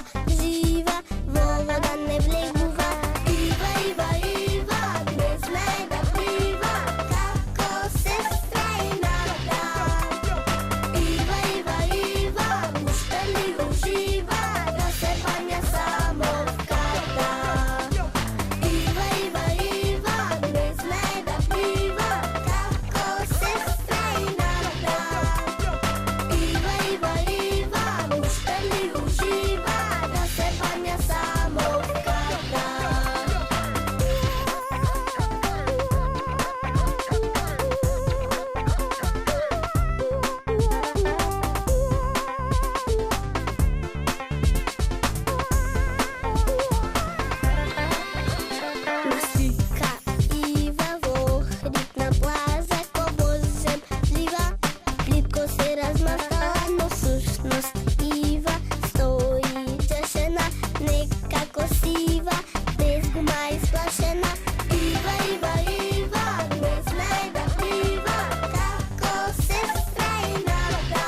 Speaker 4: како сива, без гума изплашена. Ива, Ива, Ива, не знае да плива, како сестра и нада.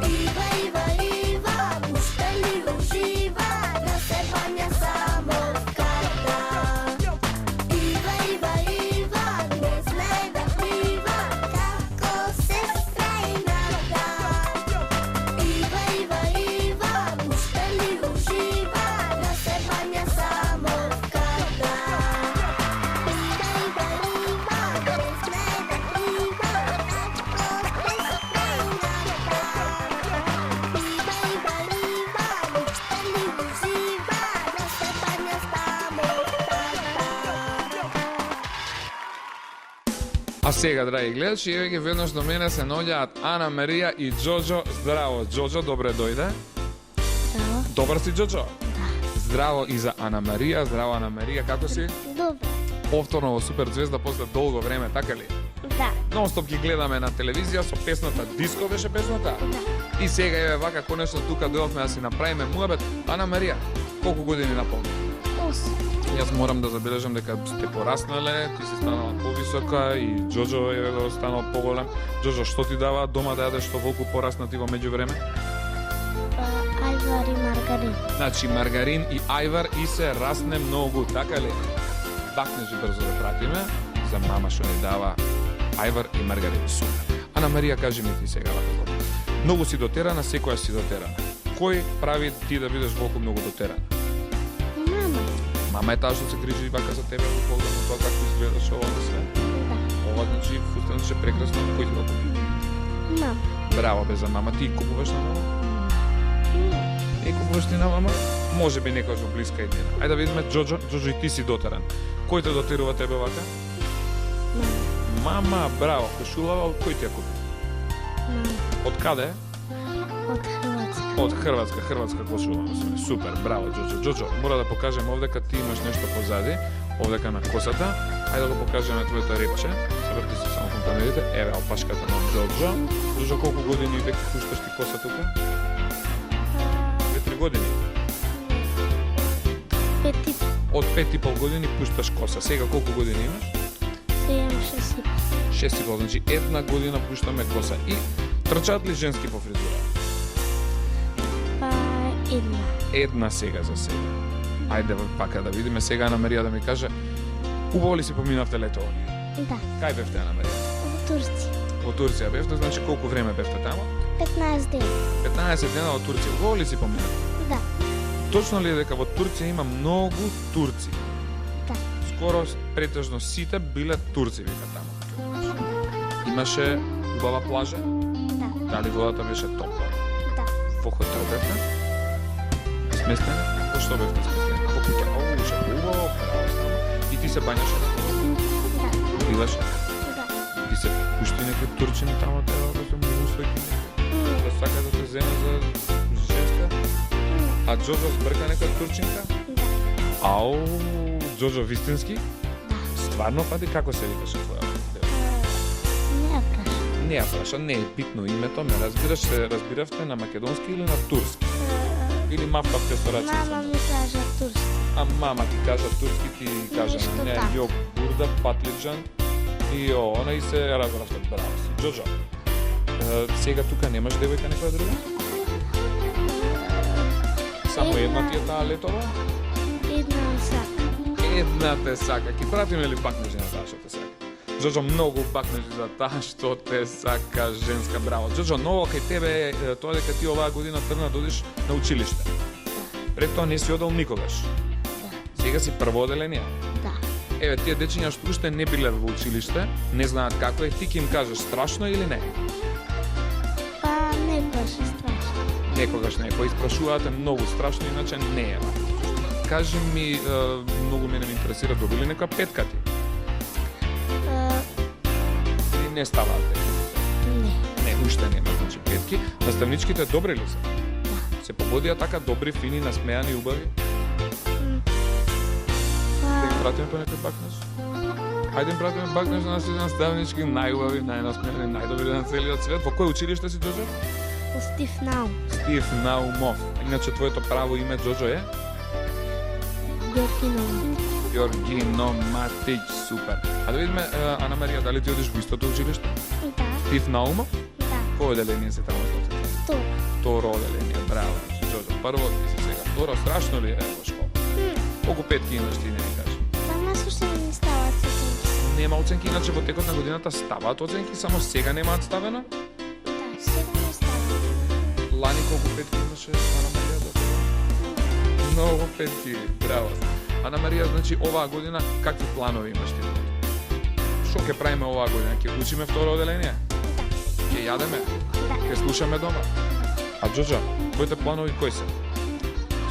Speaker 4: Ива, Ива, Ива, уште ли ужива, да се бања само ката. Ива, Ива, Ива, не знае да плива, како сестра и нада. Ива, Ива, Ива, уште ли ужива, да се бања само ката. Ива, Ива, Ива, не знае да плива, како сестра и нада. Ива, Ива, Ива, уште ли ужива, да се бања само
Speaker 3: А сега, драги гледачи, еве ги веднаш до мене се наоѓаат Ана Марија и Џоџо. Здраво, Џоџо, добре дојде.
Speaker 2: Здраво.
Speaker 3: Добар си, Џоџо? Здраво и за Ана Марија. Здраво, Ана Марија, како си?
Speaker 2: Добре.
Speaker 3: Повторно во Супер звезда после долго време, така ли?
Speaker 2: Да.
Speaker 3: Нонстоп ги гледаме на телевизија со песната Диско беше песната.
Speaker 2: Да.
Speaker 3: И сега еве вака конечно тука дојавме да си направиме муабет. Ана Марија, колку години наполни?
Speaker 2: 8.
Speaker 3: Јас морам да забележам дека сте пораснале, ти си станала повисока и Џоџо еве го станал поголем. Џоџо, што ти дава дома да јадеш што волку пораснати во меѓувреме?
Speaker 2: Ајвар и маргарин.
Speaker 3: Значи маргарин и ајвар и се расне многу, така ли? Бакнежи брзо да пратиме за мама што ни дава ајвар и маргарин. Супер. Ана Марија, кажи ми ти сега вака. Многу си дотерана, секојаш си дотерана. Кој прави ти да бидеш волку многу дотерана?
Speaker 2: Мама.
Speaker 3: Мама е таа што се грижи вака за тебе во поглед на тоа како изгледаш ова на све.
Speaker 2: Да.
Speaker 3: Ова значи фустанеше прекрасно, кој ти го купи?
Speaker 2: Мама.
Speaker 3: Браво бе за мама, ти купуваш на мама? Не купуваш ти на мама? Може би некојаш во блиска иднина. Ајде да видиме Џоџо, Џоџо и ти си дотеран. Кој те дотерува тебе вака?
Speaker 2: Мама.
Speaker 3: Мама, браво, кошулава, од кој ти ја купи?
Speaker 2: Мама.
Speaker 3: Од каде?
Speaker 2: Од Хрватска.
Speaker 3: Од Хрватска, хрватска кошулава. Супер, браво Џоџо. Џоџо, мора да покажем овдека ти имаш нешто позади, овдека на косата. Ајде да го покажеме твоето репче. Врти се само кон камерите. Еве опашката на Џоџо. Џоџо, колку години веќе пушташ ти коса тука? 2-3 години.
Speaker 2: 5.
Speaker 3: Од 5,5 години пушташ коса. Сега колку години имаш?
Speaker 2: Сега имам 6.
Speaker 3: 6,5, значи една година пуштаме коса. И трчаат ли женски по фризура?
Speaker 2: Па една.
Speaker 3: Една сега за сега. Ајде пака да видиме сега Ана Марија да ми каже убаво ли си поминавте летование?
Speaker 2: Да.
Speaker 3: Кај бевте, Ана Марија?
Speaker 2: Во Турција.
Speaker 3: Во Турција бевте, значи колку време бевте таму?
Speaker 2: 15 дена.
Speaker 3: 15 дена во Турција. Убаво ли си поминавте?
Speaker 2: Да.
Speaker 3: Точно ли е дека во Турција има многу турци?
Speaker 2: Да.
Speaker 3: Скоро претежно сите биле турци, вика таму. Имаше убава плажа?
Speaker 2: Да.
Speaker 3: Дали водата беше топла?
Speaker 2: Да.
Speaker 3: Во хотел бевте? Сместени? Во што бевте сместени? Во куќа? Ово беше убаво, прекрасно. И ти се бањаше?
Speaker 2: Да.
Speaker 3: Пиваше?
Speaker 2: Да.
Speaker 3: Ти се пушти некој турчин таму треба да се многу својки? Да сака да те земе за женска? А Џоџо збрка некоја турчинка?
Speaker 2: Да.
Speaker 3: Ау, Џоџо вистински?
Speaker 2: Да.
Speaker 3: Стварно, пати како се викаше твоја?
Speaker 2: Не ја праша.
Speaker 3: Не ја праша, не е битно името, ме разбираш, се разбиравте на македонски или на турски? Или мавтавте со раци?
Speaker 2: Мама ми кажа турски.
Speaker 3: А мама ти кажа турски, ти кажа
Speaker 2: Нешто
Speaker 3: не,
Speaker 2: така.
Speaker 3: јо бурда, патлиџан и она и се разбравте, браво си. Џоџо, сега тука немаш девојка некоја друга? Само една ти е таа летова?
Speaker 2: Една сака.
Speaker 3: Една те сака. Ки пратиме ли бакнежи на таа што те сака? Џоџо, многу бакнежи за таа што те сака женска. Браво. Џоџо, ново кај тебе е тоа дека ти оваа година тргна да одиш на училиште. Пред тоа не си одел никогаш. Сега си прводеленија.
Speaker 2: Да.
Speaker 3: Еве, тие дечиња што уште не биле во училиште, не знаат како е, ти ќе им кажеш страшно или не?
Speaker 2: Па некојаш е страшно.
Speaker 3: Некогаш не, кои спрашуваате многу страшно, иначе не е. Кажи ми, многу мене ме интересира, добили нека петка ти? Или не ставаат петки?
Speaker 2: Не.
Speaker 3: Не, уште нема, значи петки. Наставничките добри ли се?
Speaker 2: Да.
Speaker 3: Се погодија така добри, фини, насмејани, убави?
Speaker 2: Па
Speaker 3: Да ги пратиме по некој бакнеш? Хајде им пратиме бакнеш на нашите наставнички, најубави, најнасмејани, најдобри на целиот свет. Во кој училиште си, Џоџо?
Speaker 2: Стив Наум.
Speaker 3: Стив Наумов. Иначе твоето право име Џоџо е? Георгино Матич, супер. А да видиме, Ана Марија, дали ти одиш во истото училиште?
Speaker 2: Да,
Speaker 3: Ти в Наума?
Speaker 2: да.
Speaker 3: Кој оделение се таму?
Speaker 2: Тур.
Speaker 3: Второ оделение, браво. Джоджо, прво ти си сега. Второ, страшно ли е во школа? Колку петки имаш ти, не ми кажи?
Speaker 2: Сама слушам ми стават оценки.
Speaker 3: Нема оценки, иначе во текот на годината ставаат оценки, само сега немаат ставено?
Speaker 2: Да, сега ми стават.
Speaker 3: Лани колку петки имаше Ана Марија до сега? Многу петки, браво. Ана Марија, значи оваа година какви планови имаш ти? Што ќе правиме оваа година? Ќе учиме второ оделение? Ќе јадеме? Ќе слушаме дома? А Джоджа, твоите планови кои се?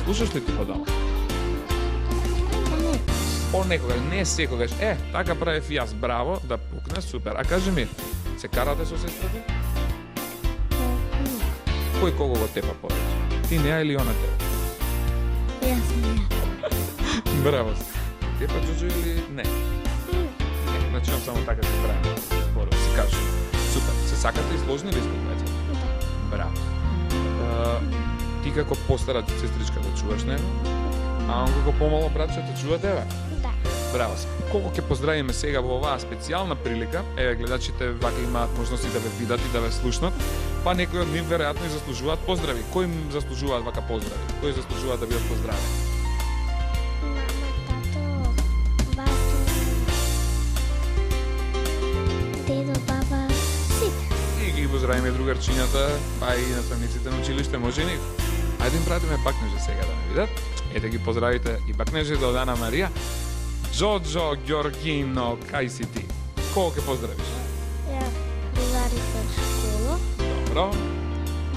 Speaker 3: Слушаш ли ти по дома? Понекогаш, не секогаш. Така правев и јас, браво, да пукне, супер. А кажи ми, се карате со сестрата? Кој кого го тепа повеќе? Ти неа или она тебе?
Speaker 2: Јас не.
Speaker 3: Браво. Тепа Джоджо или не? Не, значи само така се правим. Зборува, се кажу. Супер. Се сакате и сложни ли сте двајца? Браво. Ти како постара сестричка да чуваш него? А он како помало братче те чува тебе?
Speaker 2: Да.
Speaker 3: Браво. Колку ќе поздравиме сега во оваа специјална прилика, еве гледачите вака имаат можности да ве видат и да ве слушнат, па некои од нив веројатно и заслужуваат поздрави. Кои им заслужуваат вака поздрави? Кои заслужуваат да бидат поздравени?
Speaker 2: Мама, тато, бато, дедо, баба, сите.
Speaker 3: И ги поздравиме другарчињата, па и наставниците на училиште, може и нив. Ајде им пратиме бакнеже сега да не видат. Ете ги поздравите и бакнежите од Ана Марија. Джоджо Георгино, кај си ти? Кого ќе поздравиш?
Speaker 2: Ја, другарите од школа
Speaker 3: Добро,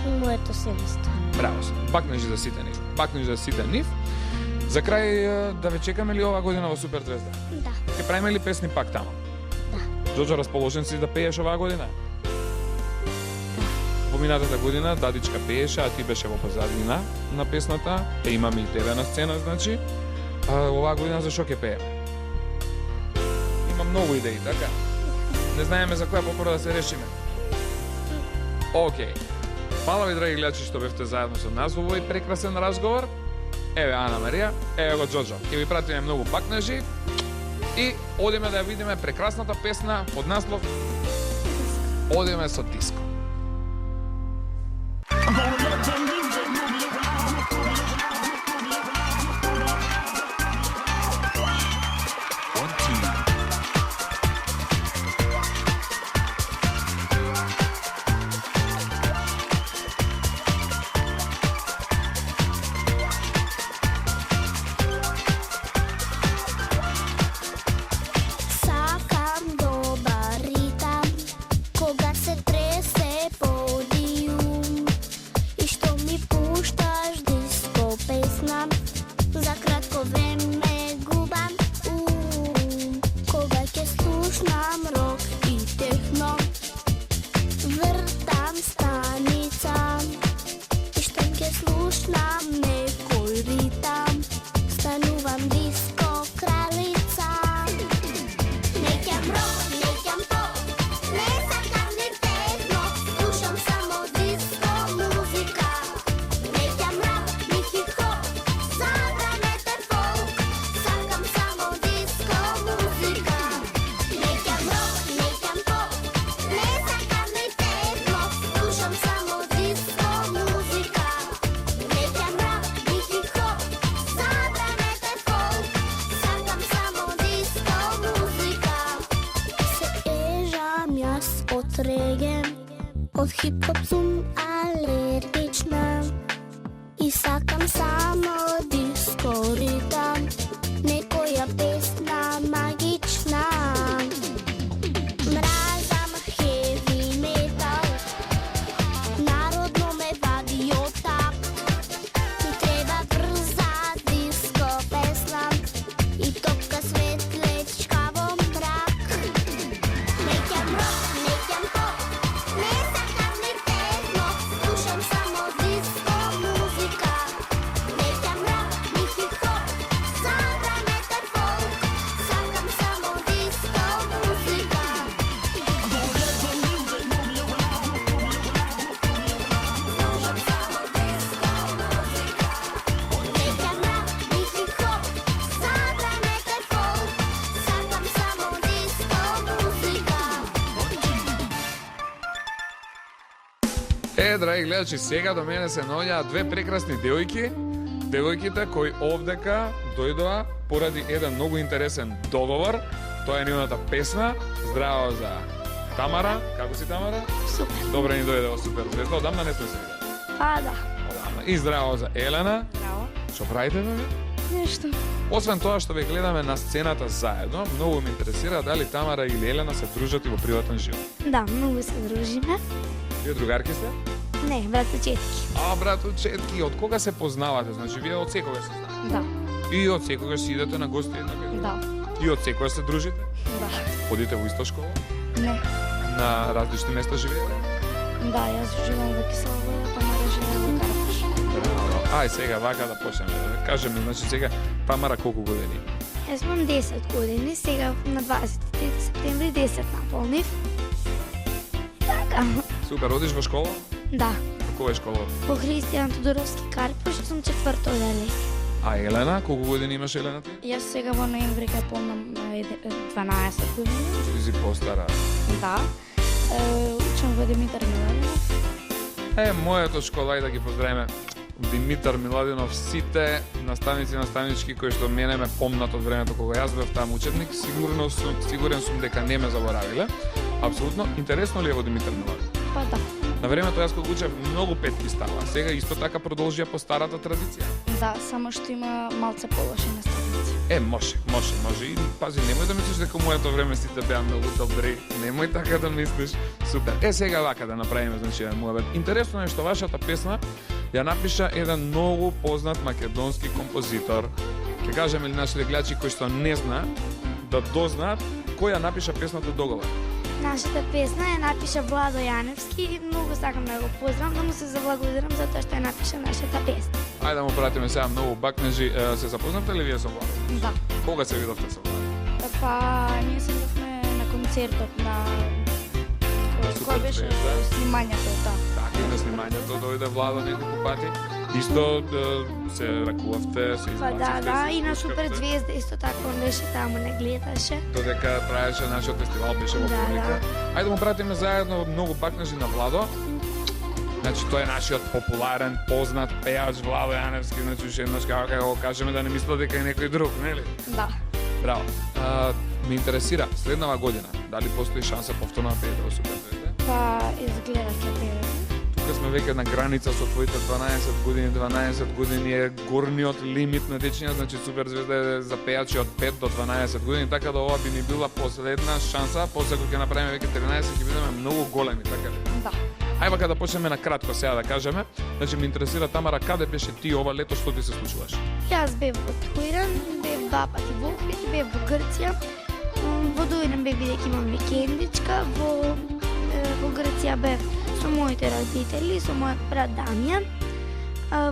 Speaker 2: и моето семејство.
Speaker 3: браво. Бакнежи за сите нив. Бакнежи за сите нив. За крај да ве чекаме ли оваа година во Супер Звезда?
Speaker 2: Да,
Speaker 3: Ќе правиме ли песни пак таму?
Speaker 2: да.
Speaker 3: Джоджо, расположен си да пееш оваа година? Поминатата година дадичка пееше, а ти беше во позадина на песната. Имаме и тебе на сцена, значи. А оваа година за што ќе пееме? Има многу идеи, така? Не знаеме за која попора да се решиме. Океј. Фала ви, драги гледачи, што бевте заедно со нас во овој прекрасен разговор. Еве Ана Марија, еве го Джоджо. Ќе ви пратиме многу бакнежи и одиме да ја видиме прекрасната песна под наслов Одиме со диско.
Speaker 2: Сакам добар ритам, кога се тресе подиум и што ми пушташ диско песна, за кратко време губам ум, кога ќе слушнам рок и техно, вртам станица и штом ќе слушнам некој ритам, станувам диско кралица. Неќам рок, неќам поп, не сакам ни техно, слушам само диско музика. Неќам рап, ни хип-хоп, забранете фолк, сакам само диско музика. Неќам рок, неќам поп, не сакам ни техно, слушам само диско музика. Неќам рап, ни хип-хоп, забранете фолк, сакам само диско музика. Се ежам јас од реге, од хип-хоп сум алергична и сакам само диско ритам, некоја песна магична. Мразам хеви метал, народно ме вади од такт. Ми треба брза диско песна и топка светлечка во мрак. Неќам рок, неќам поп, не сакам ни техно, слушам само диско музика. Неќам рап,
Speaker 3: Драги гледачи, сега до мене се наоѓаат две прекрасни девојки. Девојките кои овдека дојдоа поради еден многу интересен договор. Тоа е нивната песна. Здраво за Тамара. Како си, Тамара?
Speaker 2: Супер.
Speaker 3: Добре ни дојде во Супер звезда. Одамна не сме се видели.
Speaker 2: Па да.
Speaker 3: Одамна. И здраво за Елена.
Speaker 2: Здраво.
Speaker 3: Што правите, бе?
Speaker 2: Нешто.
Speaker 3: Освен тоа што ве гледаме на сцената заедно, многу ме интересира дали Тамара или Елена се дружат и во приватен живот.
Speaker 2: Да, многу се дружиме.
Speaker 3: Вие другарки сте?
Speaker 2: Не, брато четки.
Speaker 3: Брато четки, од кога се познавате? Значи, вие од секогаш се знаете?
Speaker 2: Да.
Speaker 3: И од секогаш си идете на гости еднакви?
Speaker 2: Да.
Speaker 3: И од секогаш се дружите?
Speaker 2: Да.
Speaker 3: Ходите во иста школа?
Speaker 2: Не.
Speaker 3: На различни места живеете?
Speaker 2: Да, јас живеам во Кисела вода, Тамара живее во Карпаш.
Speaker 3: Браво. Ај сега вака да почнеме. Кажи ми, значи сега Тамара колку години?
Speaker 2: Јас имам 10 години, сега на 23 септември 10 наполнив. Така.
Speaker 3: Супер, одиш во школа?
Speaker 2: Да.
Speaker 3: Која е школа?
Speaker 2: По Христијан Тодоровски Карпаш сум четврто оделение.
Speaker 3: А Елена, колку години имаш Елена ти?
Speaker 2: Јас сега во ноември кај полнам 12 години.
Speaker 3: Ти си постара.
Speaker 2: Да. Учам во Димитар Миладинов.
Speaker 3: Мојата школа, и да ги поздравиме Димитар Миладинов, сите наставници и наставнички кои што мене ме помнат од времето кога јас бев таму учебник, сигурен сум дека не ме заборавиле. Апсолутно. Интересно ли е во Димитар Миладинов?
Speaker 2: Па да.
Speaker 3: На времето јас кога учев многу петки става. Сега исто така продолжија по старата традиција.
Speaker 2: Да, само што има малце полоши наставници.
Speaker 3: Може. И пази, немој да мислиш дека моето време сите беа многу добри. Немој така да мислиш. Супер. Сега вака да направиме, значи, мојот. Интересно е што вашата песна ја напиша еден многу познат македонски композитор. Ќе кажеме ли нашите гледачи кои што не знаат да дознаат кој ја напиша песната Договор?
Speaker 2: Нашата песна ја напиша Владо Јаневски и многу сакам да го поздравам, да му се заблагодарам за тоа што ја напиша нашата песна.
Speaker 3: Ајде да му пратиме сега многу бакнежи. Се запознавте ли вие со Владо?
Speaker 2: Да.
Speaker 3: Кога се видовте со Владо?
Speaker 2: Па, ние се видовме на концертот на кој беше снимањето, да.
Speaker 3: Така, и на снимањето дојде Владо неколку пати. Исто се ракувавте, се
Speaker 2: Па
Speaker 3: избацивте.
Speaker 2: да, и на Супер звезда исто така он беше таму, не гледаше.
Speaker 3: Додека траеше нашиот фестивал, беше во публика. Ајде да му пратиме заедно многу бакнежи на Владо. Значи, тој е нашиот популарен, познат пејач Владо Јаневски, значи уште еднаш како го кажеме да не мислат дека е некој друг, нели?
Speaker 2: Да.
Speaker 3: Браво. Ме интересира, следнава година, дали постои шанса повторно да пеете во Супер звезда?
Speaker 2: Па, изгледа ќе пееме.
Speaker 3: Тука сме веќе на граница со твоите 12 години. 12 години е горниот лимит на дечиња, значи Супер звезда е за пејачи од 5 до 12 години, така да ова би ни била последна шанса, после кога ќе направиме веќе 13 ќе бидеме многу големи, така ли?
Speaker 2: Да.
Speaker 3: Ај вака да почнеме на кратко сега да кажеме. Значи ме интересира Тамара, каде беше ти ова лето, што ти се случуваше?
Speaker 2: Јас бев во Туиран, бев 2 пати во Охрид, бев во Грција. Во Туиран бев бидејќи имам викендичка, во Грција бев со моите родители, со мојот брат Дамјан.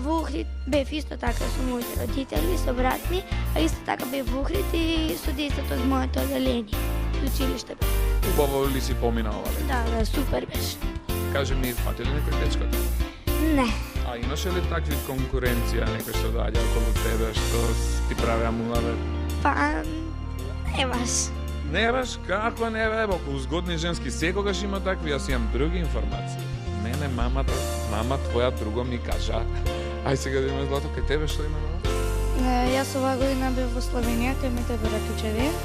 Speaker 2: Во Охрид бев исто така со моите родители, со брат ми, а исто така бев во Охрид и со децата од моето оделение. До училиште бев.
Speaker 3: Убаво ли си помина ова лето?
Speaker 2: Да, супер беше.
Speaker 3: Кажи ми, фати ли некој дечко?
Speaker 2: Не.
Speaker 3: А имаше ли такви конкуренција, некој што доаѓа околу тебе, што ти правеа муавет?
Speaker 2: Па, не баш.
Speaker 3: Не баш, како не бе, околу згодни женски секогаш има такви, јас имам други информации. Мене мама твоја друго ми кажа. Ај сега да има Злато, кај тебе што има?
Speaker 2: Јас оваа година бев во Словенија, кај ме температурче ден.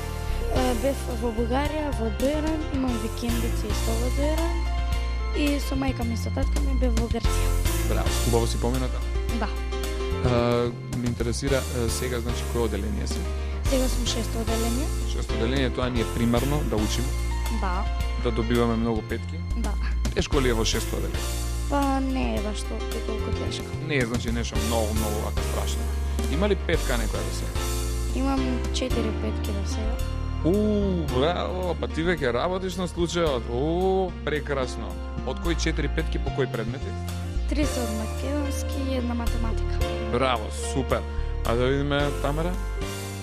Speaker 2: Бев во Бугарија, во Дојран, имам викендици исто во Дојран. И со мајка ми, со татка ми бев во Грција.
Speaker 3: Браво, убаво си помина таму?
Speaker 2: Да.
Speaker 3: Ме интересира сега, значи, кој оделение си?
Speaker 2: Сега сум 6-то оделение.
Speaker 3: 6-то оделение, тоа ни е примарно да учиме,
Speaker 2: Да.
Speaker 3: да добиваме многу петки.
Speaker 2: Да.
Speaker 3: Тешко ли е во 6-то оделение?
Speaker 2: Па не е баш толку тешко.
Speaker 3: Не е, значи, нешто многу вака страшно. Има ли петка некоја до сега?
Speaker 2: Имам 4 петки до сега.
Speaker 3: Браво, па ти веќе работиш на случајот. Прекрасно. Од кои 4 петки по кои предмети?
Speaker 2: 3 се од македонски и 1 математика.
Speaker 3: Браво, супер. А да видиме Тамара?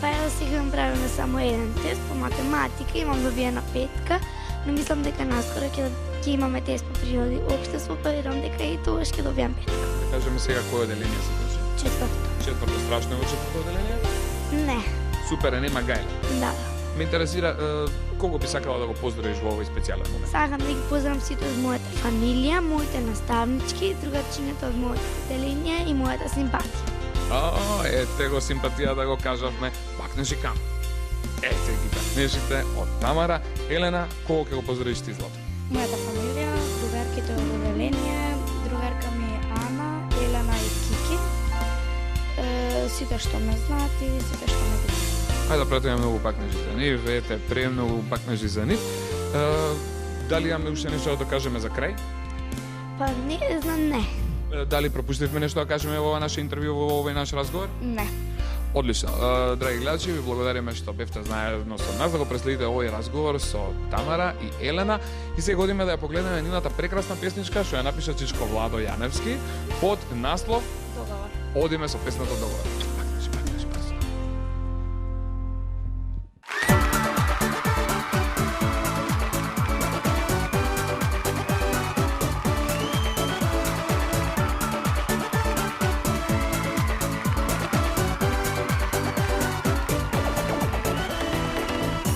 Speaker 2: Па јас сега правиме само еден тест по математика, имам добиена петка, но мислам дека наскоро ќе имаме тест по природа и општество, па верувам дека и тогаш ќе добијам петка.
Speaker 3: Да кажеме сега кој оделение се доши?
Speaker 2: 4-то.
Speaker 3: 4-то, страшно е во 4-то оделение?
Speaker 2: Не.
Speaker 3: Супер, нема гајле.
Speaker 2: Да.
Speaker 3: Ме интересира кого би сакала да го поздравиш во овој специјален момент?
Speaker 4: Сакам да ги поздравам сите од мојата фамилија, моите наставнички, другарчињата од моето поделение и мојата симпатија.
Speaker 3: Ете го симпатија да го кажавме, пакнежи кам. Ете ги пакнежите од Тамара. Елена, кого ќе го поздравиш ти, Злато?
Speaker 4: Мојата фамилија, другарките од поделение, другарка ми е Ана, Елена и Кики. Сите што ме знаат и сите што ме знаат.
Speaker 3: Ајде да пратиме многу пакнежи за нив, ете, премногу пакнежи за нив. Дали имаме уште нешто да кажеме за крај?
Speaker 4: Па не знам, не.
Speaker 3: Дали пропуштивме нешто да кажеме во ова наше интервју, во овој наш разговор?
Speaker 4: Не.
Speaker 3: Одлично. Драги гледачи, ви благодариме што бевте заедно со нас да го преследите овој разговор со Тамара и Елена и сега одиме да ја погледнеме нивната прекрасна песничка што ја напиша Чичко Владо Јаневски под наслов
Speaker 4: Договор.
Speaker 3: Одиме со песната Договор.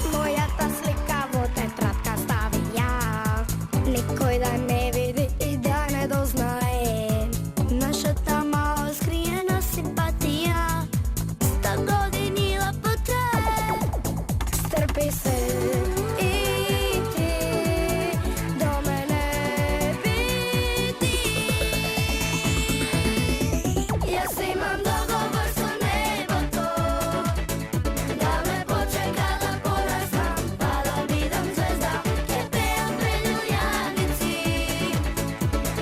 Speaker 4: Мојата слика во тетрадка стави ја, никој да не види и да не дознае. Нашата мала скриена симпатија 100 години лапо трае. Стрпи се и ти до мене биди. Јас имам договор со небото да ме почека да пораснам, па да видам звезда, ќе пеам пред љулјаници,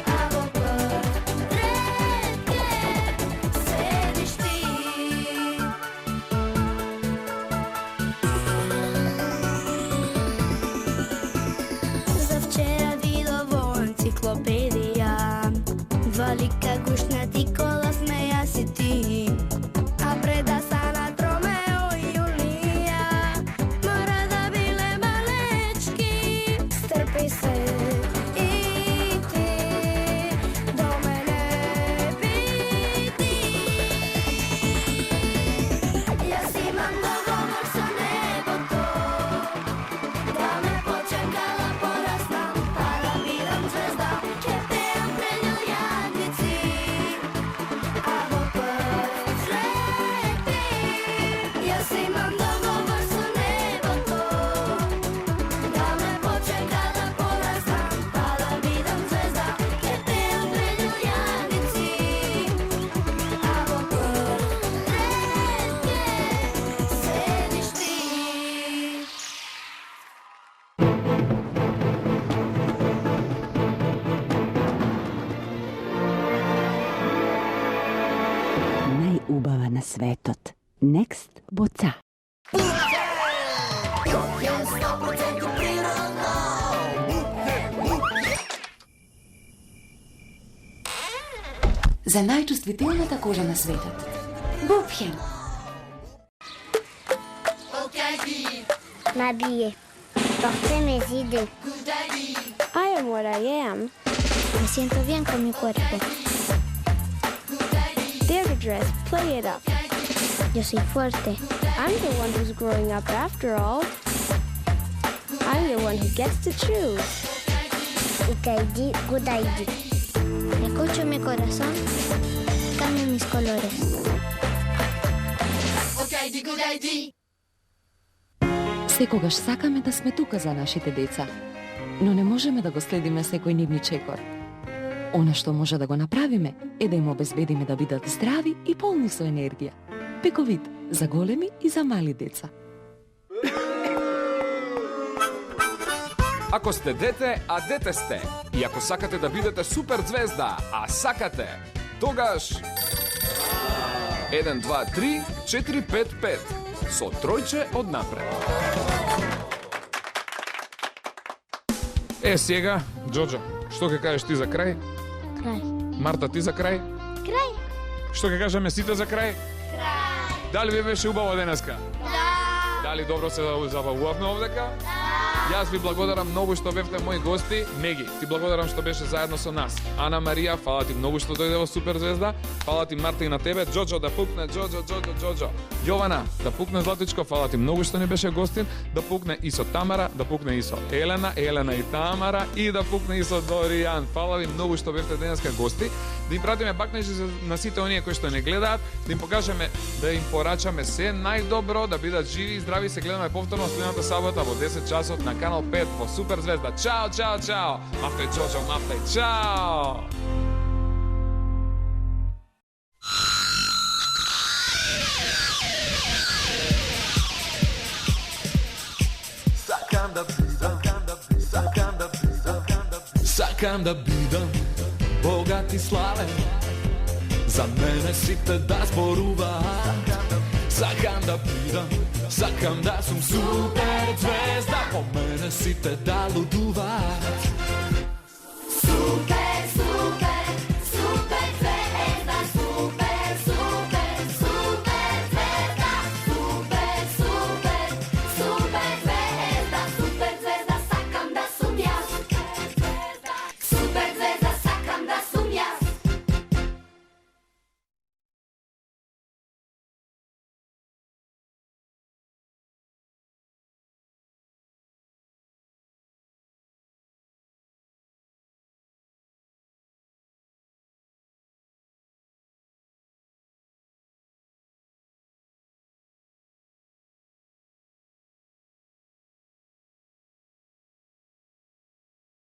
Speaker 4: а во прв ред ќе седиш ти. За вчера видов во енциклопедија, два лика гушнати кола смеја си ти, а предасанат Ромео и Јулија мора да биле малечки. Стрпи се и ти до мене биди. Јас имам договор со небото да ме почека да пораснам, па да видам звезда, ќе пеам пред љулјаници, а во прв ред ти. Јас имам договор со небото да ме почека да пораснам, па да видам звезда, ќе пеам пред љулјаници, а во прв ред ќе седиш ти.
Speaker 5: Најубава на светот. Next боца.
Speaker 6: Је 100% природно.
Speaker 7: За најчувствителната кожа на светот. Бупхен.
Speaker 2: Набие. Toque me zide.
Speaker 4: I am what I am.
Speaker 2: Me siento bien con mi cuerpo.
Speaker 4: Dare to dress, play it up.
Speaker 2: Yo soy fuerte.
Speaker 4: I'm the one who's growing up after all. I'm the one who gets to choose.
Speaker 2: Itaidi, Gudaidi. Escucho mi corazón, cambio mis colores.
Speaker 8: Секогаш сакаме да сме тука за нашите деца, но не можеме да го следиме секој нивни чекор. Она што може да го направиме е да им обезбедиме да бидат здрави и полни со енергија. Пековит за големи и за мали деца.
Speaker 3: Ако сте дете, а дете сте, и ако сакате да бидете супер звезда, а сакате, тогаш 1, 2, 3, 4, 5, 5 со тројче однапред. Сега, Џоџо, што ќе кажеш ти за крај?
Speaker 2: Край.
Speaker 3: Марта, ти за крај?
Speaker 2: Край.
Speaker 3: Што ќе кажеме сите за крај? Крај. Дали ви беше убаво денеска? Да. Дали добро се забавувавме овдека? Да. Јас ви благодарам многу што бевте мои гости. Меги, ти благодарам што беше заедно со нас. Ана Марија, фала ти многу што дојде во Суперзвезда. Фала ти Марта и на тебе. Џоџо да пукне, Џоџо. Јована, да пукне златичко, фала ти многу што не беше гостин. Да пукне и со Тамара, да пукне и со Елена и Тамара и да пукне и со Доријан. Фала ви многу што бевте денеска гости. Да им пратиме бакнежи на сите оние кои што не гледаат, да им покажеме, да им порачаме се најдобро, да бидат живи и здрави. Се гледаме повторно следната сабота во 10 часот на Канал 5 во Суперзвезда. Чао, чао, чао. Мафтај Џоџо, мафтај. Чао.
Speaker 1: Сакам да бидам богат и славен, за мене сите да зборуваат. Сакам да бидам, сакам да сум суперзвезда, по мене сите да лудуваат.